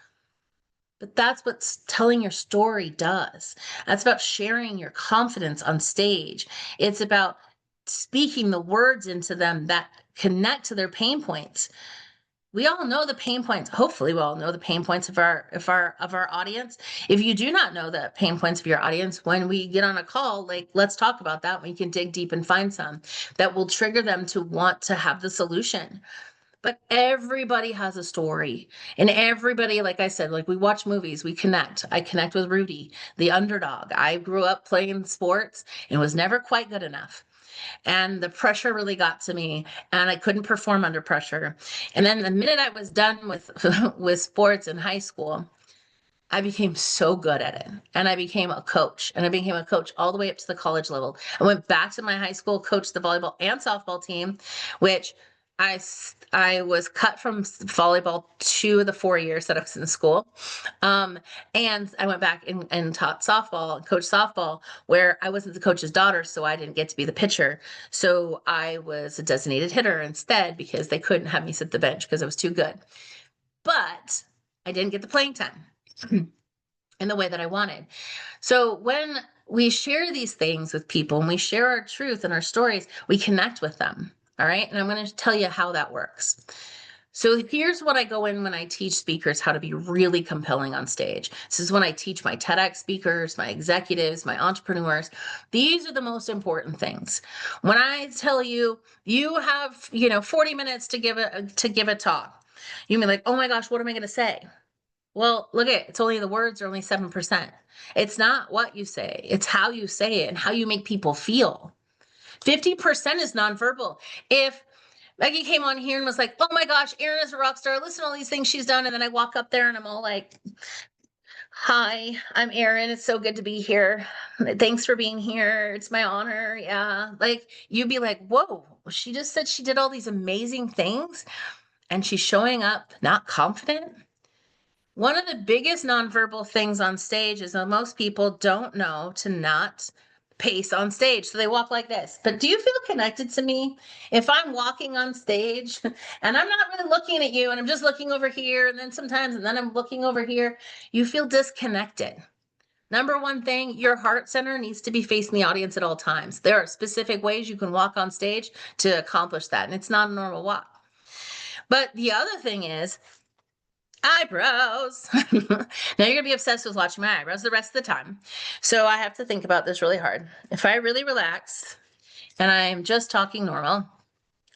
But that's what telling your story does. That's about sharing your confidence on stage. It's about speaking the words into them that connect to their pain points. We all know the pain points. Hopefully we all know the pain points of our audience. If you do not know the pain points of your audience, when we get on a call, like, let's talk about that. We can dig deep and find some that will trigger them to want to have the solution. But everybody has a story, and everybody, like I said, like, we watch movies, we connect. I connect with Rudy, the underdog. I grew up playing sports and was never quite good enough. And the pressure really got to me, and I couldn't perform under pressure. And then the minute I was done with with sports in high school, I became so good at it, and I became a coach, and I became a coach all the way up to the college level. I went back to my high school, coached the volleyball and softball team, which I was cut from volleyball 2 of the 4 years that I was in school. And I went back and taught softball and coached softball, where I wasn't the coach's daughter, so I didn't get to be the pitcher. So I was a designated hitter instead, because they couldn't have me sit the bench because I was too good. But I didn't get the playing time in the way that I wanted. So when we share these things with people and we share our truth and our stories, we connect with them. All right. And I'm going to tell you how that works. So here's what I go in when I teach speakers how to be really compelling on stage. This is when I teach my TEDx speakers, my executives, my entrepreneurs. These are the most important things. When I tell you, you have, 40 minutes to give a talk, you mean like, oh my gosh, what am I going to say? Well, look it's only the words are only 7%. It's not what you say, it's how you say it and how you make people feel. 50% is nonverbal. If Maggie came on here and was like, oh my gosh, Erin is a rock star, listen to all these things she's done. And then I walk up there and I'm all like, hi, I'm Erin. It's so good to be here. Thanks for being here. It's my honor. Yeah. Like, you'd be like, whoa, she just said she did all these amazing things and she's showing up not confident. One of the biggest nonverbal things on stage is that most people don't know to not pace on stage. So they walk like this. But do you feel connected to me? If I'm walking on stage and I'm not really looking at you and I'm just looking over here, and then I'm looking over here, you feel disconnected. Number one thing, your heart center needs to be facing the audience at all times. There are specific ways you can walk on stage to accomplish that, and it's not a normal walk. But the other thing is, eyebrows. Now you're gonna be obsessed with watching my eyebrows the rest of the time. So I have to think about this really hard. If I really relax and I'm just talking normal,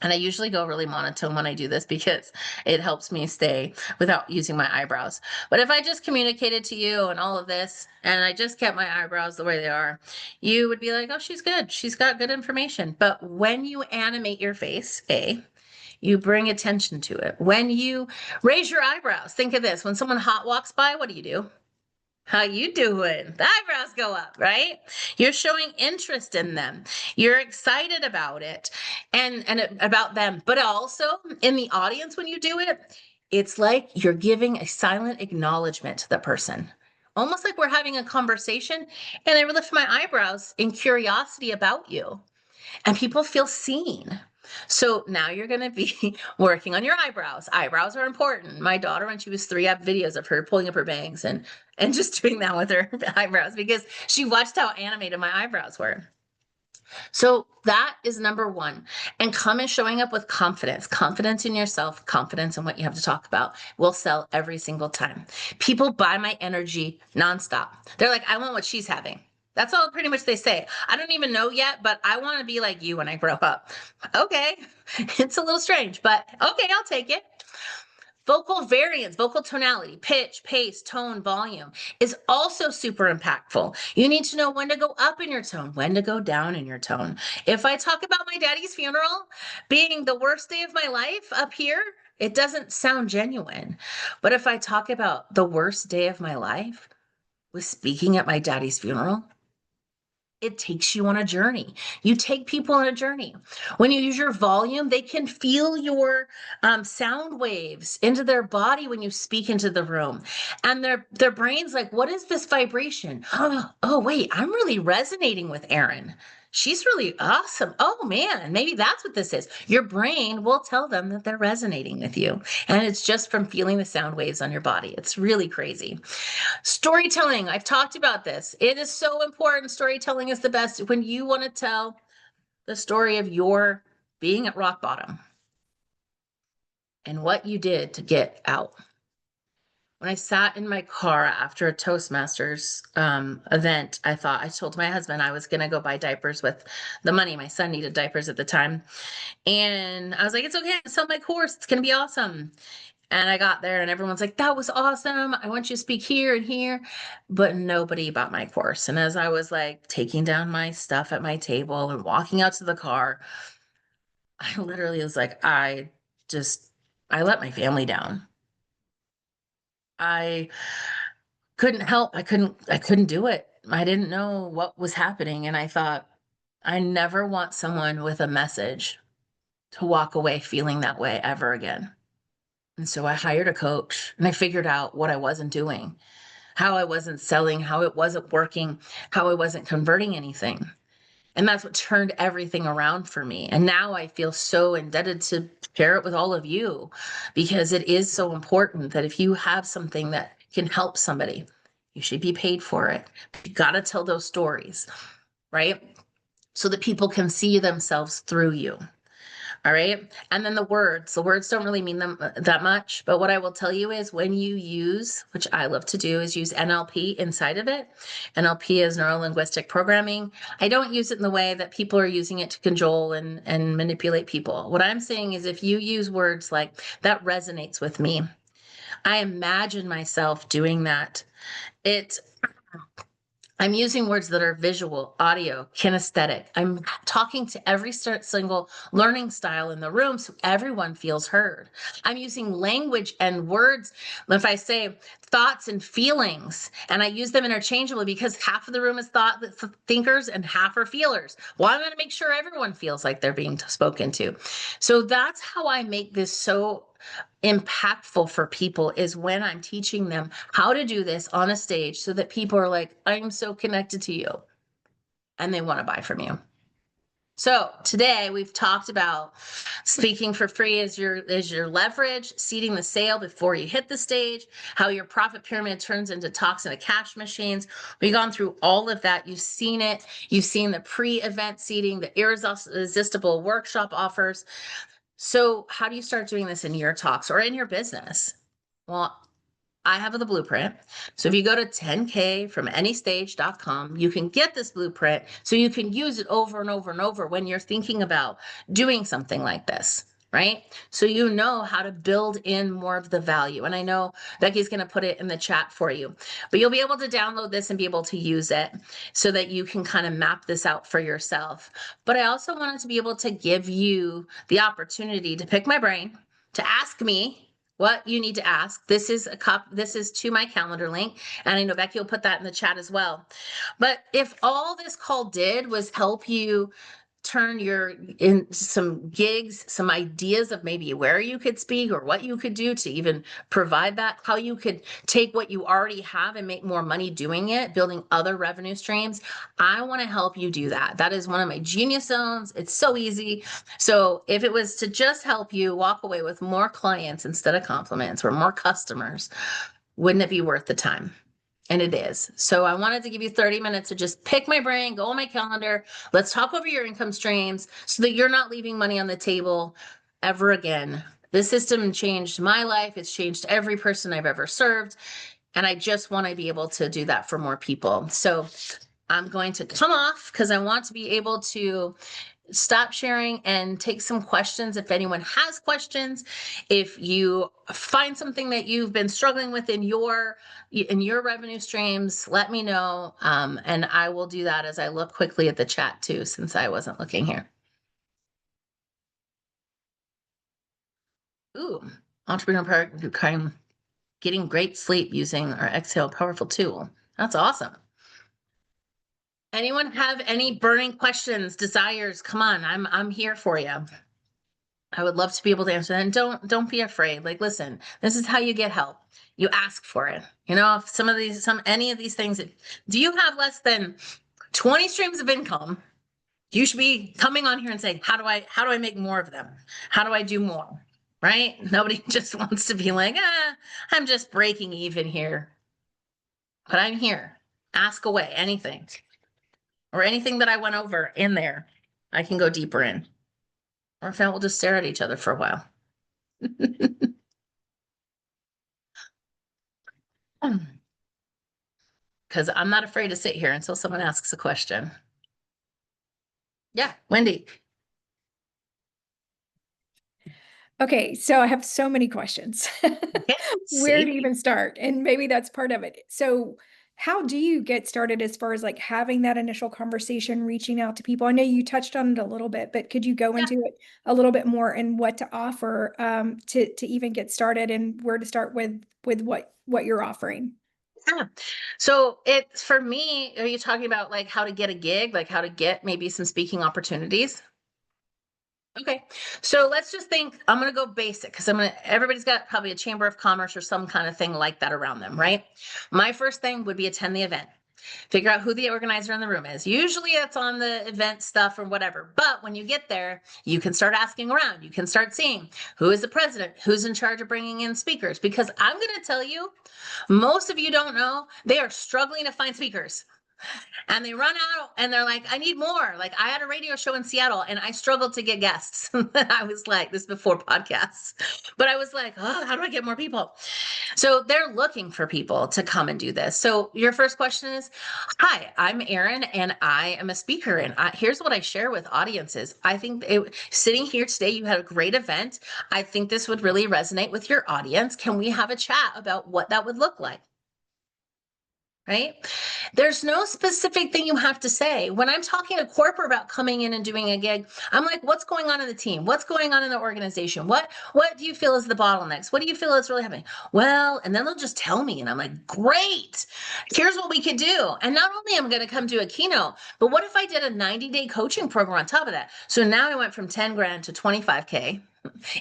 And I usually go really monotone when I do this because it helps me stay without using my eyebrows. But if I just communicated to you and all of this, and I just kept my eyebrows the way they are, you would be like, oh, she's good. She's got good information. But when you animate your face, you bring attention to it. When you raise your eyebrows, think of this. When someone hot walks by, what do? How you doing? The eyebrows go up, right? You're showing interest in them. You're excited about it and about them. But also in the audience when you do it, it's like you're giving a silent acknowledgement to the person. Almost like we're having a conversation and I lift my eyebrows in curiosity about you and people feel seen. So now you're going to be working on your eyebrows. Eyebrows are important. My daughter, when she was 3, I have videos of her pulling up her bangs and just doing that with her eyebrows because she watched how animated my eyebrows were. So that is number one. And come in showing up with confidence, confidence in yourself, confidence in what you have to talk about will sell every single time. People buy my energy nonstop. They're like, I want what she's having. That's all pretty much they say. I don't even know yet, but I want to be like you when I grow up. Okay. It's a little strange, but okay, I'll take it. Vocal variance, vocal tonality, pitch, pace, tone, volume is also super impactful. You need to know when to go up in your tone, when to go down in your tone. If I talk about my daddy's funeral being the worst day of my life up here, it doesn't sound genuine. But if I talk about the worst day of my life was speaking at my daddy's funeral, it takes you on a journey. You take people on a journey. When you use your volume, they can feel your sound waves into their body when you speak into the room. And their brain's like, what is this vibration? Oh, wait, I'm really resonating with Erin. She's really awesome. Oh man, maybe that's what this is. Your brain will tell them that they're resonating with you. And it's just from feeling the sound waves on your body. It's really crazy. Storytelling, I've talked about this. It is so important. Storytelling is the best when you want to tell the story of your being at rock bottom and what you did to get out. When I sat in my car after a Toastmasters event, I told my husband I was going to go buy diapers with the money. My son needed diapers at the time. And I was like, it's okay. I sell my course. It's going to be awesome. And I got there and everyone's like, that was awesome. I want you to speak here and here, but nobody bought my course. And as I was like taking down my stuff at my table and walking out to the car, I literally was like, just, I let my family down. I couldn't help. I couldn't do it. I didn't know what was happening. And I thought, I never want someone with a message to walk away feeling that way ever again. And so I hired a coach and I figured out what I wasn't doing, how I wasn't selling, how it wasn't working, how I wasn't converting anything. And that's what turned everything around for me. And now I feel so indebted to share it with all of you because it is so important that if you have something that can help somebody, you should be paid for it. You got to tell those stories, right? So that people can see themselves through you. All right. And then the words don't really mean them that much. But what I will tell you is when you use, which I love to do, is use NLP inside of it. NLP is neuro linguistic programming. I don't use it in the way that people are using it to cajole and manipulate people. What I'm saying is if you use words like that resonates with me, I imagine myself doing that. It I'm using words that are visual, audio, kinesthetic. I'm talking to every single learning style in the room so everyone feels heard. I'm using language and words. If I say thoughts and feelings, and I use them interchangeably because half of the room is thought thinkers and half are feelers. Well, I'm going to make sure everyone feels like they're being spoken to. So that's how I make this so impactful for people is when I'm teaching them how to do this on a stage so that people are like, I'm so connected to you and they want to buy from you. So today we've talked about speaking for free as your leverage, seeding the sale before you hit the stage, how your profit pyramid turns into talks into cash machines. We've gone through all of that. You've seen it. You've seen the pre-event seeding, the irresistible workshop offers. So how do you start doing this in your talks or in your business? Well, I have the blueprint. So if you go to 10kfromanystage.com, you can get this blueprint so you can use it over and over and over when you're thinking about doing something like this, right? So you know how to build in more of the value. And I know Becky's going to put it in the chat for you, but you'll be able to download this and be able to use it so that you can kind of map this out for yourself. But I also wanted to be able to give you the opportunity to pick my brain, to ask me what you need to ask. This is this is to my calendar link. And I know Becky will put that in the chat as well. But if all this call did was help you turn your in some gigs, some ideas of maybe where you could speak or what you could do to even provide that, how you could take what you already have and make more money doing it, building other revenue streams. I want to help you do that. That is one of my genius zones. It's so easy. So if it was to just help you walk away with more clients instead of compliments or more customers, wouldn't it be worth the time? And it is. So I wanted to give you 30 minutes to just pick my brain, go on my calendar. Let's talk over your income streams so that you're not leaving money on the table ever again. This system changed my life. It's changed every person I've ever served. And I just want to be able to do that for more people. So I'm going to come off because I want to be able to stop sharing and take some questions if anyone has questions. If you find something that you've been struggling with in your revenue streams, let me know, and I will do that as I look quickly at the chat too, since I wasn't looking here. Ooh, entrepreneur part getting great sleep using our exhale powerful tool. That's awesome. Anyone have any burning questions, desires? Come on, I'm here for you. I would love to be able to answer that. And don't be afraid. Like, listen, this is how you get help. You ask for it. You know, if any of these things, do you have less than 20 streams of income? You should be coming on here and saying, how do I make more of them? How do I do more? Right? Nobody just wants to be like, I'm just breaking even here. But I'm here. Ask away anything or anything that I went over in there. I can go deeper in. Or if not, we'll just stare at each other for a while. Because I'm not afraid to sit here until someone asks a question. Yeah, Wendy. Okay, so I have so many questions. Okay, Where to save. even start? And maybe that's part of it. So how do you get started as far as like having that initial conversation, reaching out to people? I know you touched on it a little bit, but could you go Yeah. into it a little bit more and what to offer to even get started and where to start with what you're offering? Yeah. So it's for me, are you talking about like how to get a gig, like how to get maybe some speaking opportunities? Okay. So let's just think, I'm going to go basic because everybody's got probably a chamber of commerce or some kind of thing like that around them, right? My first thing would be attend the event. Figure out who the organizer in the room is. Usually it's on the event stuff or whatever. But when you get there, you can start asking around. You can start seeing who is the president, who's in charge of bringing in speakers. Because I'm going to tell you, most of you don't know, they are struggling to find speakers. And they run out and they're like, I need more. Like I had a radio show in Seattle and I struggled to get guests. I was like, this before podcasts, but I was like, oh, how do I get more people? So they're looking for people to come and do this. So your first question is, hi, I'm Erin and I am a speaker. And here's what I share with audiences. I think sitting here today, you had a great event. I think this would really resonate with your audience. Can we have a chat about what that would look like? Right? There's no specific thing you have to say. When I'm talking to corporate about coming in and doing a gig, I'm like, what's going on in the team? What's going on in the organization? What do you feel is the bottlenecks? What do you feel is really happening? Well, and then they'll just tell me, and I'm like, great. Here's what we could do. And not only am I going to come do a keynote, but what if I did a 90-day coaching program on top of that? So now I went from 10 grand to 25K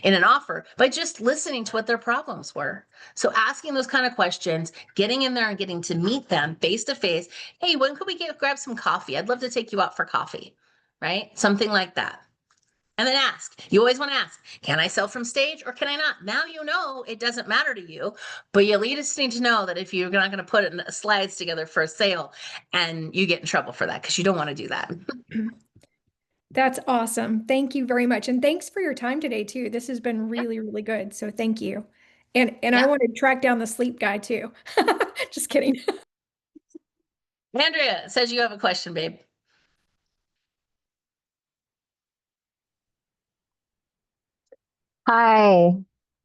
in an offer by just listening to what their problems were. So asking those kind of questions, getting in there and getting to meet them face to face. Hey, when could we grab some coffee? I'd love to take you out for coffee, right? Something like that. And then ask. You always want to ask, can I sell from stage or can I not? Now you know it doesn't matter to you, but you at least need to know that if you're not going to put slides together for a sale and you get in trouble for that because you don't want to do that. That's awesome. Thank you very much. And thanks for your time today too. This has been really, really good. So thank you. And Yeah. I want to track down the sleep guy too. Just kidding. Andrea says you have a question, babe. Hi.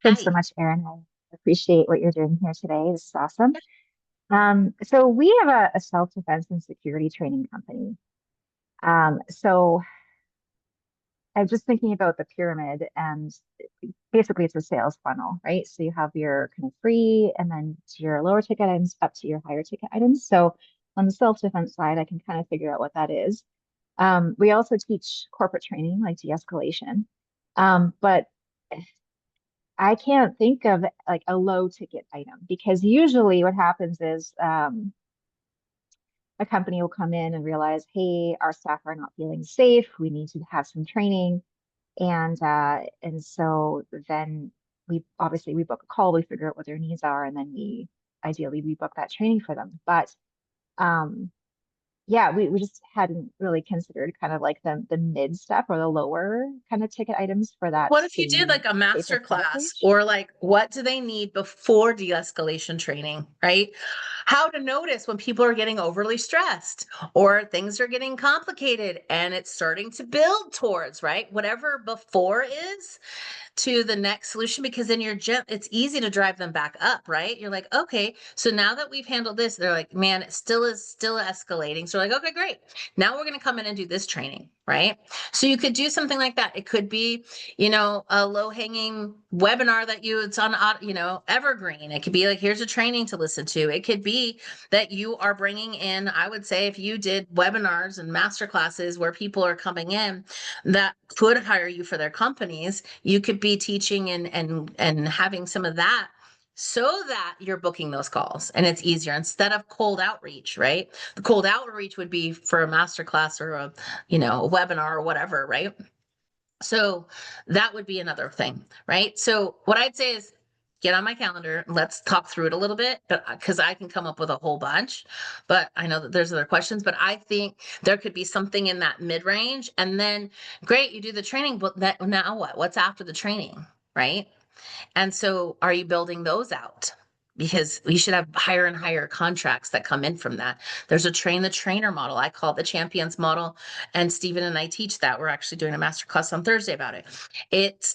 Thanks so Hi. much, Erin. I appreciate what you're doing here today. This is awesome. So we have a self-defense and security training company. So I'm just thinking about the pyramid, and basically it's a sales funnel, right? So you have your kind of free and then to your lower ticket items up to your higher ticket items. So on the self-defense side, I can kind of figure out what that is. We also teach corporate training like de-escalation. But I can't think of like a low ticket item because usually what happens is a company will come in and realize, hey, our staff are not feeling safe. We need to have some training. And so then we book a call, we figure out what their needs are, and then we book that training for them. But um yeah, we just hadn't really considered kind of like the mid step or the lower kind of ticket items for that What if you did like a safer master product class, reach. or like what do they need before de-escalation training, right? How to notice when people are getting overly stressed or things are getting complicated and it's starting to build towards, right? Whatever before is to the next solution, because then it's easy to drive them back up, right? You're like, okay, so now that we've handled this, they're like, man, it still escalating. So like, okay, great. Now we're going to come in and do this training, right? So you could do something like that. It could be, a low hanging webinar it's on, evergreen. It could be like, here's a training to listen to. It could be that you are bringing in, I would say if you did webinars and master classes where people are coming in that could hire you for their companies, you could be teaching and having some of that so that you're booking those calls and it's easier instead of cold outreach, right? The cold outreach would be for a master class or a webinar or whatever, right? So that would be another thing, right? So what I'd say is get on my calendar. Let's talk through it a little bit, but because I can come up with a whole bunch, but I know that there's other questions, but I think there could be something in that mid range. And then great, you do the training, but now what? What's after the training, right? And so are you building those out? Because you should have higher and higher contracts that come in from that. There's a train the trainer model. I call it the champions model. And Stephen and I teach that. We're actually doing a master class on Thursday about it. It's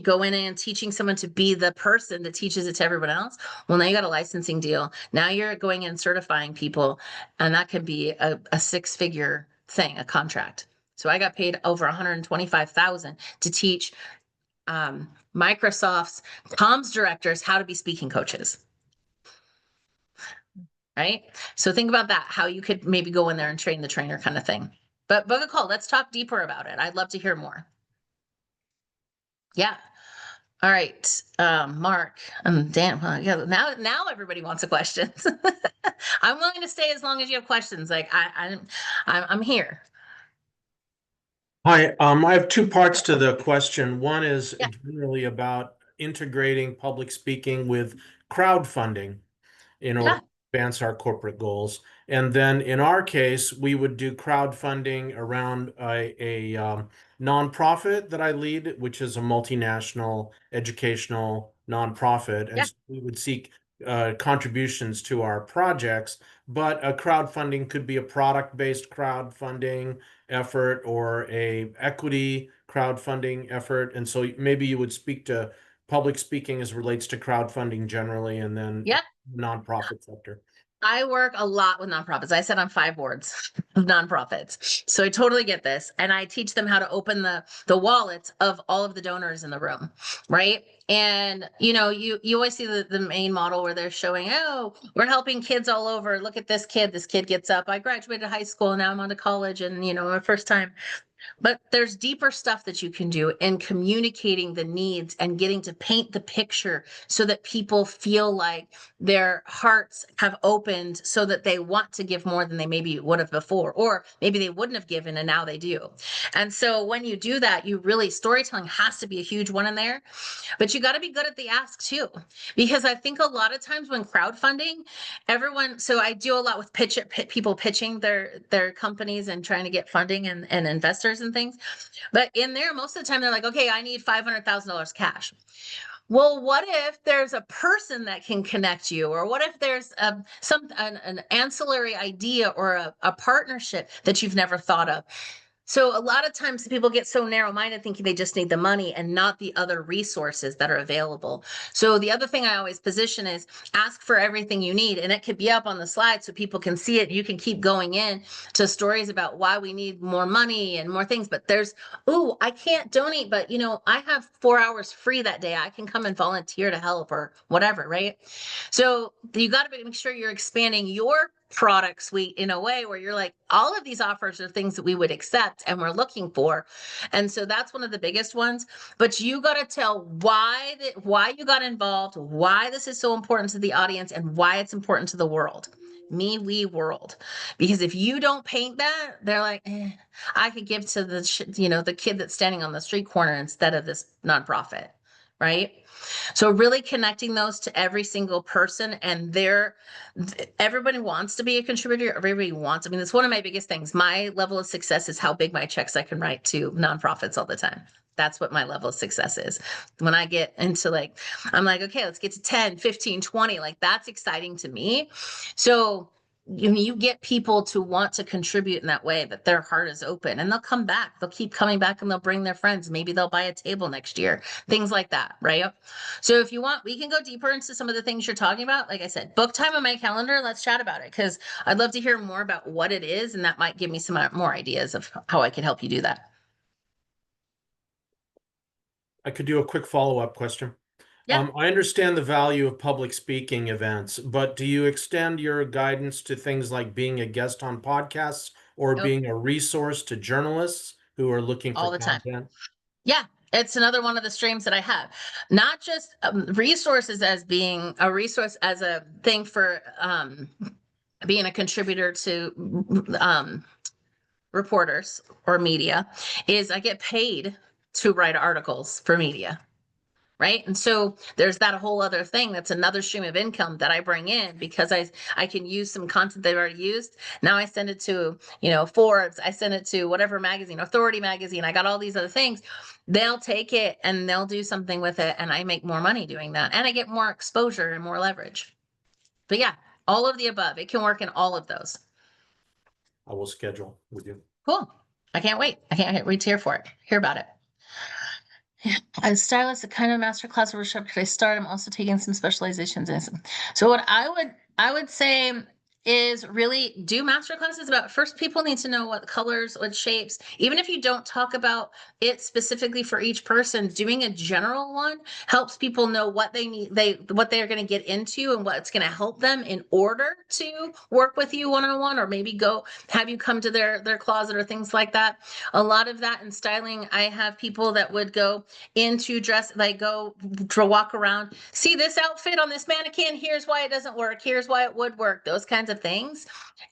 going in and teaching someone to be the person that teaches it to everyone else. Well, now you got a licensing deal. Now you're going in and certifying people. And that could be a six-figure thing, a contract. So I got paid over 125,000 to teach Microsoft's comms directors how to be speaking coaches. Right. So think about that, how you could maybe go in there and train the trainer kind of thing. But book a call. Let's talk deeper about it. I'd love to hear more. Yeah. All right. Mark, Dan. Well, yeah. Now everybody wants a question. I'm willing to stay as long as you have questions. Like I'm here. Hi, I have two parts to the question. One is Yeah. generally about integrating public speaking with crowdfunding in order Yeah. to advance our corporate goals. And then in our case, we would do crowdfunding around a nonprofit that I lead, which is a multinational educational nonprofit. And Yeah. so we would seek contributions to our projects, but a crowdfunding could be a product-based crowdfunding effort or a equity crowdfunding effort. And so maybe you would speak to public speaking as relates to crowdfunding generally, and then Yeah. nonprofit sector. I work a lot with nonprofits. I said on 5 boards of nonprofits. So I totally get this. And I teach them how to open the wallets of all of the donors in the room. Right. And you always see the main model where they're showing, oh, we're helping kids all over. Look at this kid. This kid gets up. I graduated high school and now I'm on to college and my first time. But there's deeper stuff that you can do in communicating the needs and getting to paint the picture so that people feel like their hearts have opened so that they want to give more than they maybe would have before, or maybe they wouldn't have given and now they do. And so when you do that, storytelling has to be a huge one in there, but you got to be good at the ask too. Because I think a lot of times when crowdfunding, so I do a lot with people pitching their companies and trying to get funding and investors and things. But in there, most of the time they're like, okay, I need $500,000 cash. Well, what if there's a person that can connect you? Or what if there's an ancillary idea or a partnership that you've never thought of? So a lot of times people get so narrow-minded thinking they just need the money and not the other resources that are available. So the other thing I always position is ask for everything you need, and it could be up on the slide so people can see it. You can keep going in to stories about why we need more money and more things. But there's, oh, I can't donate, but I have 4 hours free that day. I can come and volunteer to help or whatever, right? So you got to make sure you're expanding your product suite in a way where you're like, all of these offers are things that we would accept and we're looking for. And so that's one of the biggest ones. But you got to tell why you got involved, why this is so important to the audience, and why it's important to the world. Me, we, world. Because if you don't paint that, they're like, I could give to the kid that's standing on the street corner instead of this nonprofit, right? So really connecting those to every single person, and everybody wants to be a contributor. Everybody wants, I mean, that's one of my biggest things. My level of success is how big my checks I can write to nonprofits all the time. That's what my level of success is. When I get into I'm like, okay, let's get to 10, 15, 20. Like that's exciting to me. So you get people to want to contribute in that way, that their heart is open, and they'll come back. They'll keep coming back, and they'll bring their friends. Maybe they'll buy a table next year, things like that, right? So if you want, we can go deeper into some of the things you're talking about. Like I said, book time on my calendar. Let's chat about it, because I'd love to hear more about what it is, and that might give me some more ideas of how I can help you do that. I could do a quick follow-up question. Yeah. I understand the value of public speaking events, but do you extend your guidance to things like being a guest on podcasts or Oh, being a resource to journalists who are looking all for the time. content? Yeah, it's another one of the streams that I have. Not just resources as being a resource as a thing for being a contributor to reporters or media, is I get paid to write articles for media. Right. And so there's that whole other thing. That's another stream of income that I bring in, because I can use some content they've already used. Now I send it to, Forbes, I send it to whatever magazine, Authority magazine. I got all these other things. They'll take it and they'll do something with it. And I make more money doing that. And I get more exposure and more leverage. But yeah, all of the above. It can work in all of those. I will schedule with you. Cool. I can't wait. I can't wait to hear about it. Yeah, as stylist, the kind of masterclass workshop could I start? I'm also taking some specializations in some. So what I would say is really do master classes about, first, people need to know what colors, what shapes. Even if you don't talk about it specifically for each person, doing a general one helps people know what they need, what they're going to get into and what's going to help them in order to work with you one-on-one, or maybe go have you come to their closet or things like that. A lot of that in styling, I have people that would go into dress, go to walk around, see this outfit on this mannequin, here's why it doesn't work, here's why it would work, those kinds of things.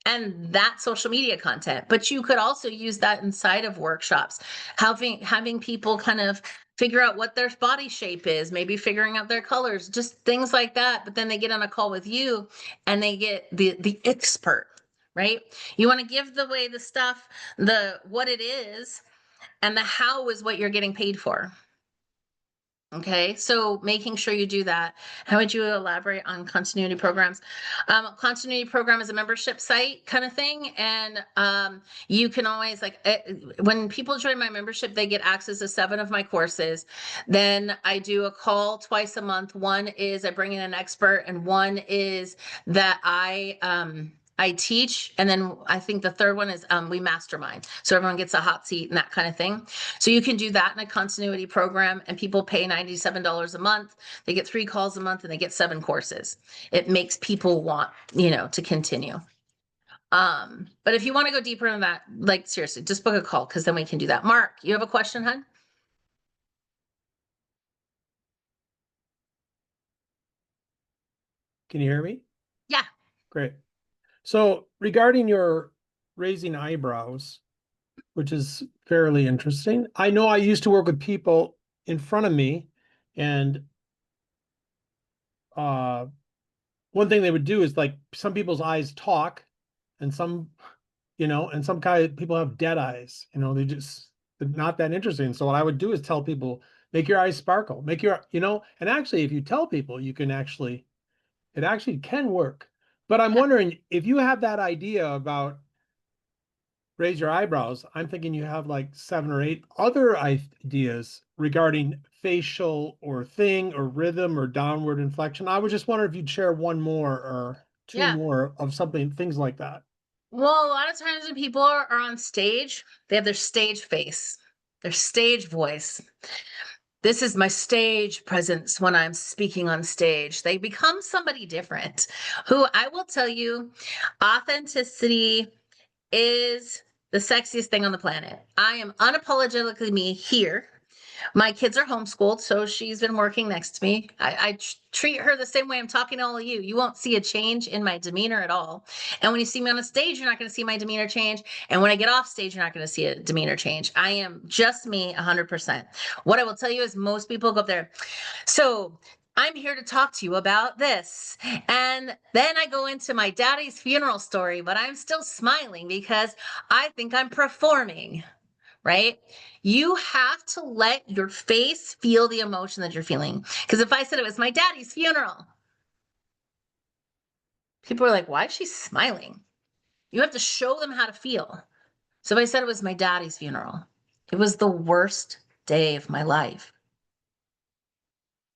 And that's social media content. But you could also use that inside of workshops, having people kind of figure out what their body shape is, maybe figuring out their colors, just things like that. But then they get on a call with you and they get the expert, right? You want to give away the stuff, what it is, and the how is what you're getting paid for. Okay, so making sure you do that. How would you elaborate on continuity programs? Continuity program is a membership site kind of thing. And you can always, when people join my membership, they get access to 7 of my courses. Then I do a call twice a month. One is I bring in an expert, and one is that I teach, and then I think the third one is we mastermind. So everyone gets a hot seat and that kind of thing. So you can do that in a continuity program, and people pay $97 a month. They get 3 calls a month and they get 7 courses. It makes people want, to continue. But if you want to go deeper in that, seriously, just book a call, because then we can do that. Mark, you have a question, hon? Can you hear me? Yeah. Great. So regarding your raising eyebrows, which is fairly interesting. I know I used to work with people in front of me, and one thing they would do is, some people's eyes talk, and some people have dead eyes. They're not that interesting. So what I would do is tell people, make your eyes sparkle, make your, and actually, if you tell people, it actually can work. But I'm wondering if you have that idea about raise your eyebrows, I'm thinking you have like 7 or 8 other ideas regarding facial or thing or rhythm or downward inflection. I was just wondering if you'd share one more or two Yeah. more of something, things like that. Well, a lot of times when people are on stage, they have their stage face, their stage voice. This is my stage presence when I'm speaking on stage. They become somebody different who I will tell you, authenticity is the sexiest thing on the planet. I am unapologetically me here. My kids are homeschooled, so she's been working next to me. I treat her the same way I'm talking to all of you. You won't see a change in my demeanor at all. And when you see me on a stage, you're not going to see my demeanor change. And when I get off stage, you're not going to see a demeanor change. I am just me 100%. What I will tell you is most people go up there. So I'm here to talk to you about this. And then I go into my daddy's funeral story, but I'm still smiling because I think I'm performing. Right? You have to let your face feel the emotion that you're feeling. Because if I said it was my daddy's funeral, people are like, why is she smiling? You have to show them how to feel. So if I said it was my daddy's funeral, it was the worst day of my life.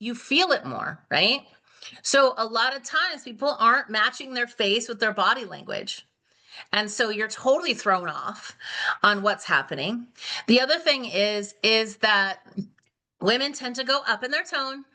You feel it more, right? So a lot of times people aren't matching their face with their body language. And so you're totally thrown off on what's happening. The other thing is that women tend to go up in their tone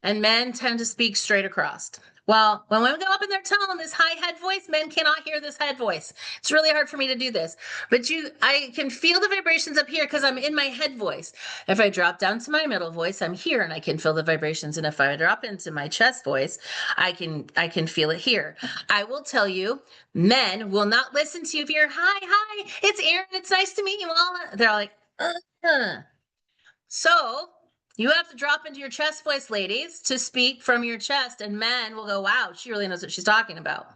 and men tend to speak straight across. Well, when women go up in their tone, this high head voice, men cannot hear this head voice. It's really hard for me to do this, but I can feel the vibrations up here because I'm in my head voice. If I drop down to my middle voice, I'm here and I can feel the vibrations. And if I drop into my chest voice, I can feel it here. I will tell you, men will not listen to you if you're hi, it's Erin. It's nice to meet you all. They're like, So you have to drop into your chest voice, ladies, to speak from your chest, and men will go, wow, she really knows what she's talking about.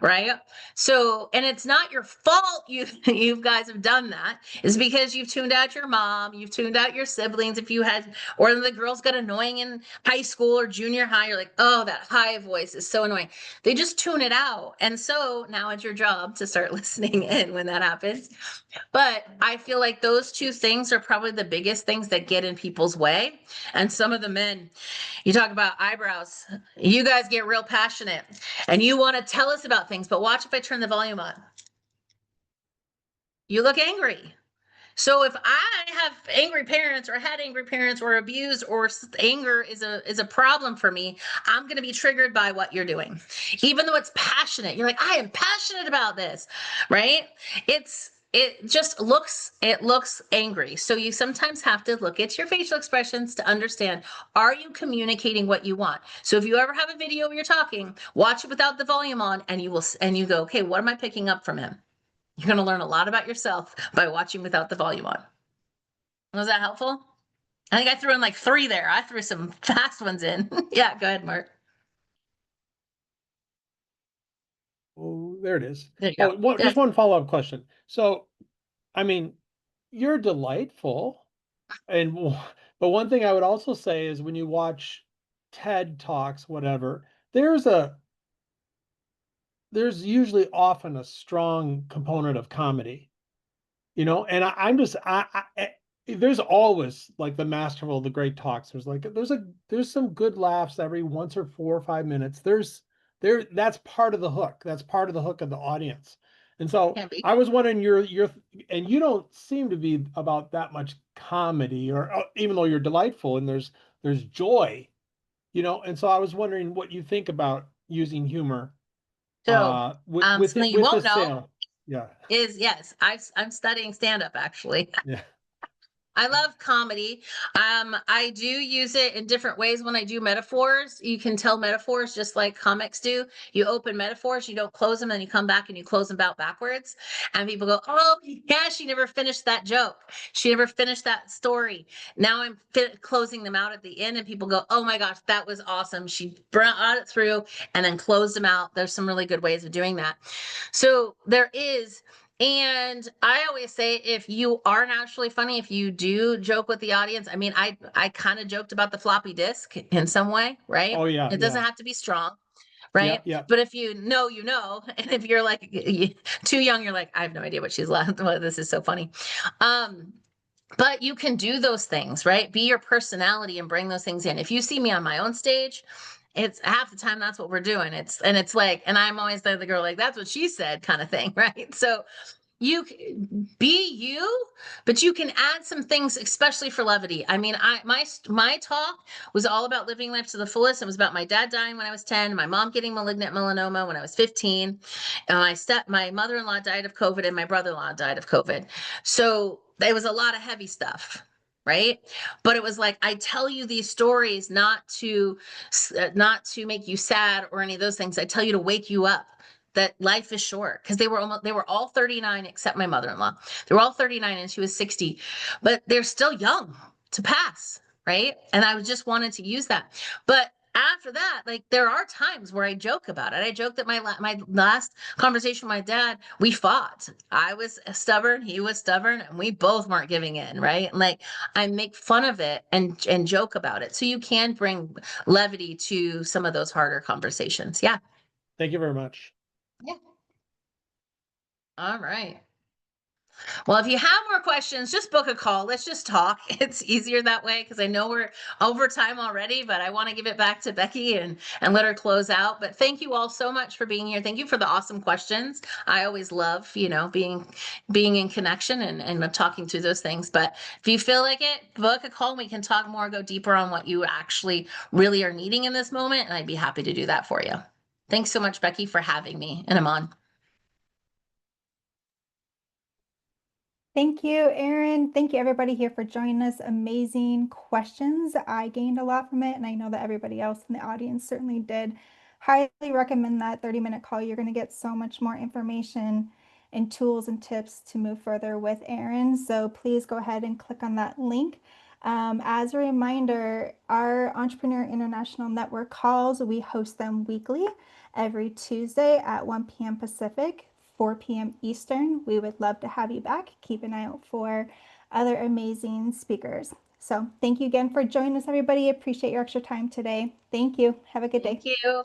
Right. So, and it's not your fault you guys have done that. It's because you've tuned out your mom, you've tuned out your siblings. If you had, or the girls got annoying in high school or junior high, you're like, oh, that high voice is so annoying. They just tune it out. And so now it's your job to start listening in when that happens. But I feel like those two things are probably the biggest things that get in people's way. And some of the men, you talk about eyebrows, you guys get real passionate and you want to tell us about things, but watch if I turn the volume on. You look angry. So if I have angry parents or had angry parents or abused or anger is a problem for me, I'm going to be triggered by what you're doing. Even though it's passionate, you're like, I am passionate about this, right? It just looks angry. So you sometimes have to look at your facial expressions to understand, are you communicating what you want? So if you ever have a video where you're talking, watch it without the volume on and you go, okay, what am I picking up from him? You're going to learn a lot about yourself by watching without the volume on. Was that helpful? I think I threw in like 3 there. I threw some fast ones in. Yeah, go ahead, Mark. Oh, there it is. There you go. Just one follow-up question. So, I mean, you're delightful. But one thing I would also say is when you watch TED Talks, whatever, there's usually often a strong component of comedy, and there's always like the masterful, the great talks. There's some good laughs every once or 4 or 5 minutes. That's part of the hook. That's part of the hook of the audience. And so I was wondering, and you don't seem to be about that much comedy, or even though you're delightful and there's joy, and so I was wondering what you think about using humor So, something you won't know sale. Yeah. is, yes, I'm studying stand-up actually. Yeah. I love comedy. I do use it in different ways when I do metaphors. You can tell metaphors just like comics do. You open metaphors, you don't close them, then you come back and you close them out backwards. And people go, oh, yeah, she never finished that joke. She never finished that story. Now I'm closing them out at the end, and people go, oh my gosh, that was awesome. She brought it through and then closed them out. There's some really good ways of doing that. So there is And I always say, if you are naturally funny, if you do joke with the audience, I mean, I kind of joked about the floppy disk in some way, right? Oh yeah, It doesn't yeah, have to be strong, yeah, right? yeah. But if you know, you know, and if you're like too young, you're like, I have no idea what she's laughing. Well, this is so funny. But you can do those things, right? Be your personality and bring those things in. If you see me on my own stage, it's half the time that's what we're doing. It's like, and I'm always the girl like, that's what she said kind of thing, right? So you be you, but you can add some things, especially for levity. I mean, my talk was all about living life to the fullest. It was about my dad dying when I was 10, my mom getting malignant melanoma when I was 15, and my mother-in-law died of COVID, and my brother-in-law died of COVID. So there was a lot of heavy stuff, right? But it was like, I tell you these stories not to make you sad or any of those things. I tell you to wake you up that life is short, because they were all 39 except my mother-in-law. They were all 39 and she was 60, but they're still young to pass, right? And I just wanted to use that. But after that, like, there are times where I joke about it. I joke that my last conversation with my dad, we fought. I was stubborn, he was stubborn, and we both weren't giving in, right? And like, I make fun of it and joke about it. So you can bring levity to some of those harder conversations. Yeah. Thank you very much. Yeah. All right. Well, if you have more questions, just book a call. Let's just talk. It's easier that way, because I know we're over time already, but I want to give it back to Becky and let her close out. But thank you all so much for being here. Thank you for the awesome questions. I always love, being in connection and talking through those things. But if you feel like it, book a call and we can talk more, go deeper on what you actually really are needing in this moment. And I'd be happy to do that for you. Thanks so much, Becky, for having me. And I'm on. Thank you, Erin. Thank you, everybody here, for joining us. Amazing questions. I gained a lot from it, and I know that everybody else in the audience certainly did. Highly recommend that 30-minute call. You're going to get so much more information and tools and tips to move further with Erin. So please go ahead and click on that link. As a reminder, our Entrepreneur International Network calls, we host them weekly, every Tuesday at 1 p.m. Pacific, 4 p.m. Eastern. We would love to have you back. Keep an eye out for other amazing speakers. So thank you again for joining us, everybody. Appreciate your extra time today. Thank you. Have a good day. Thank you.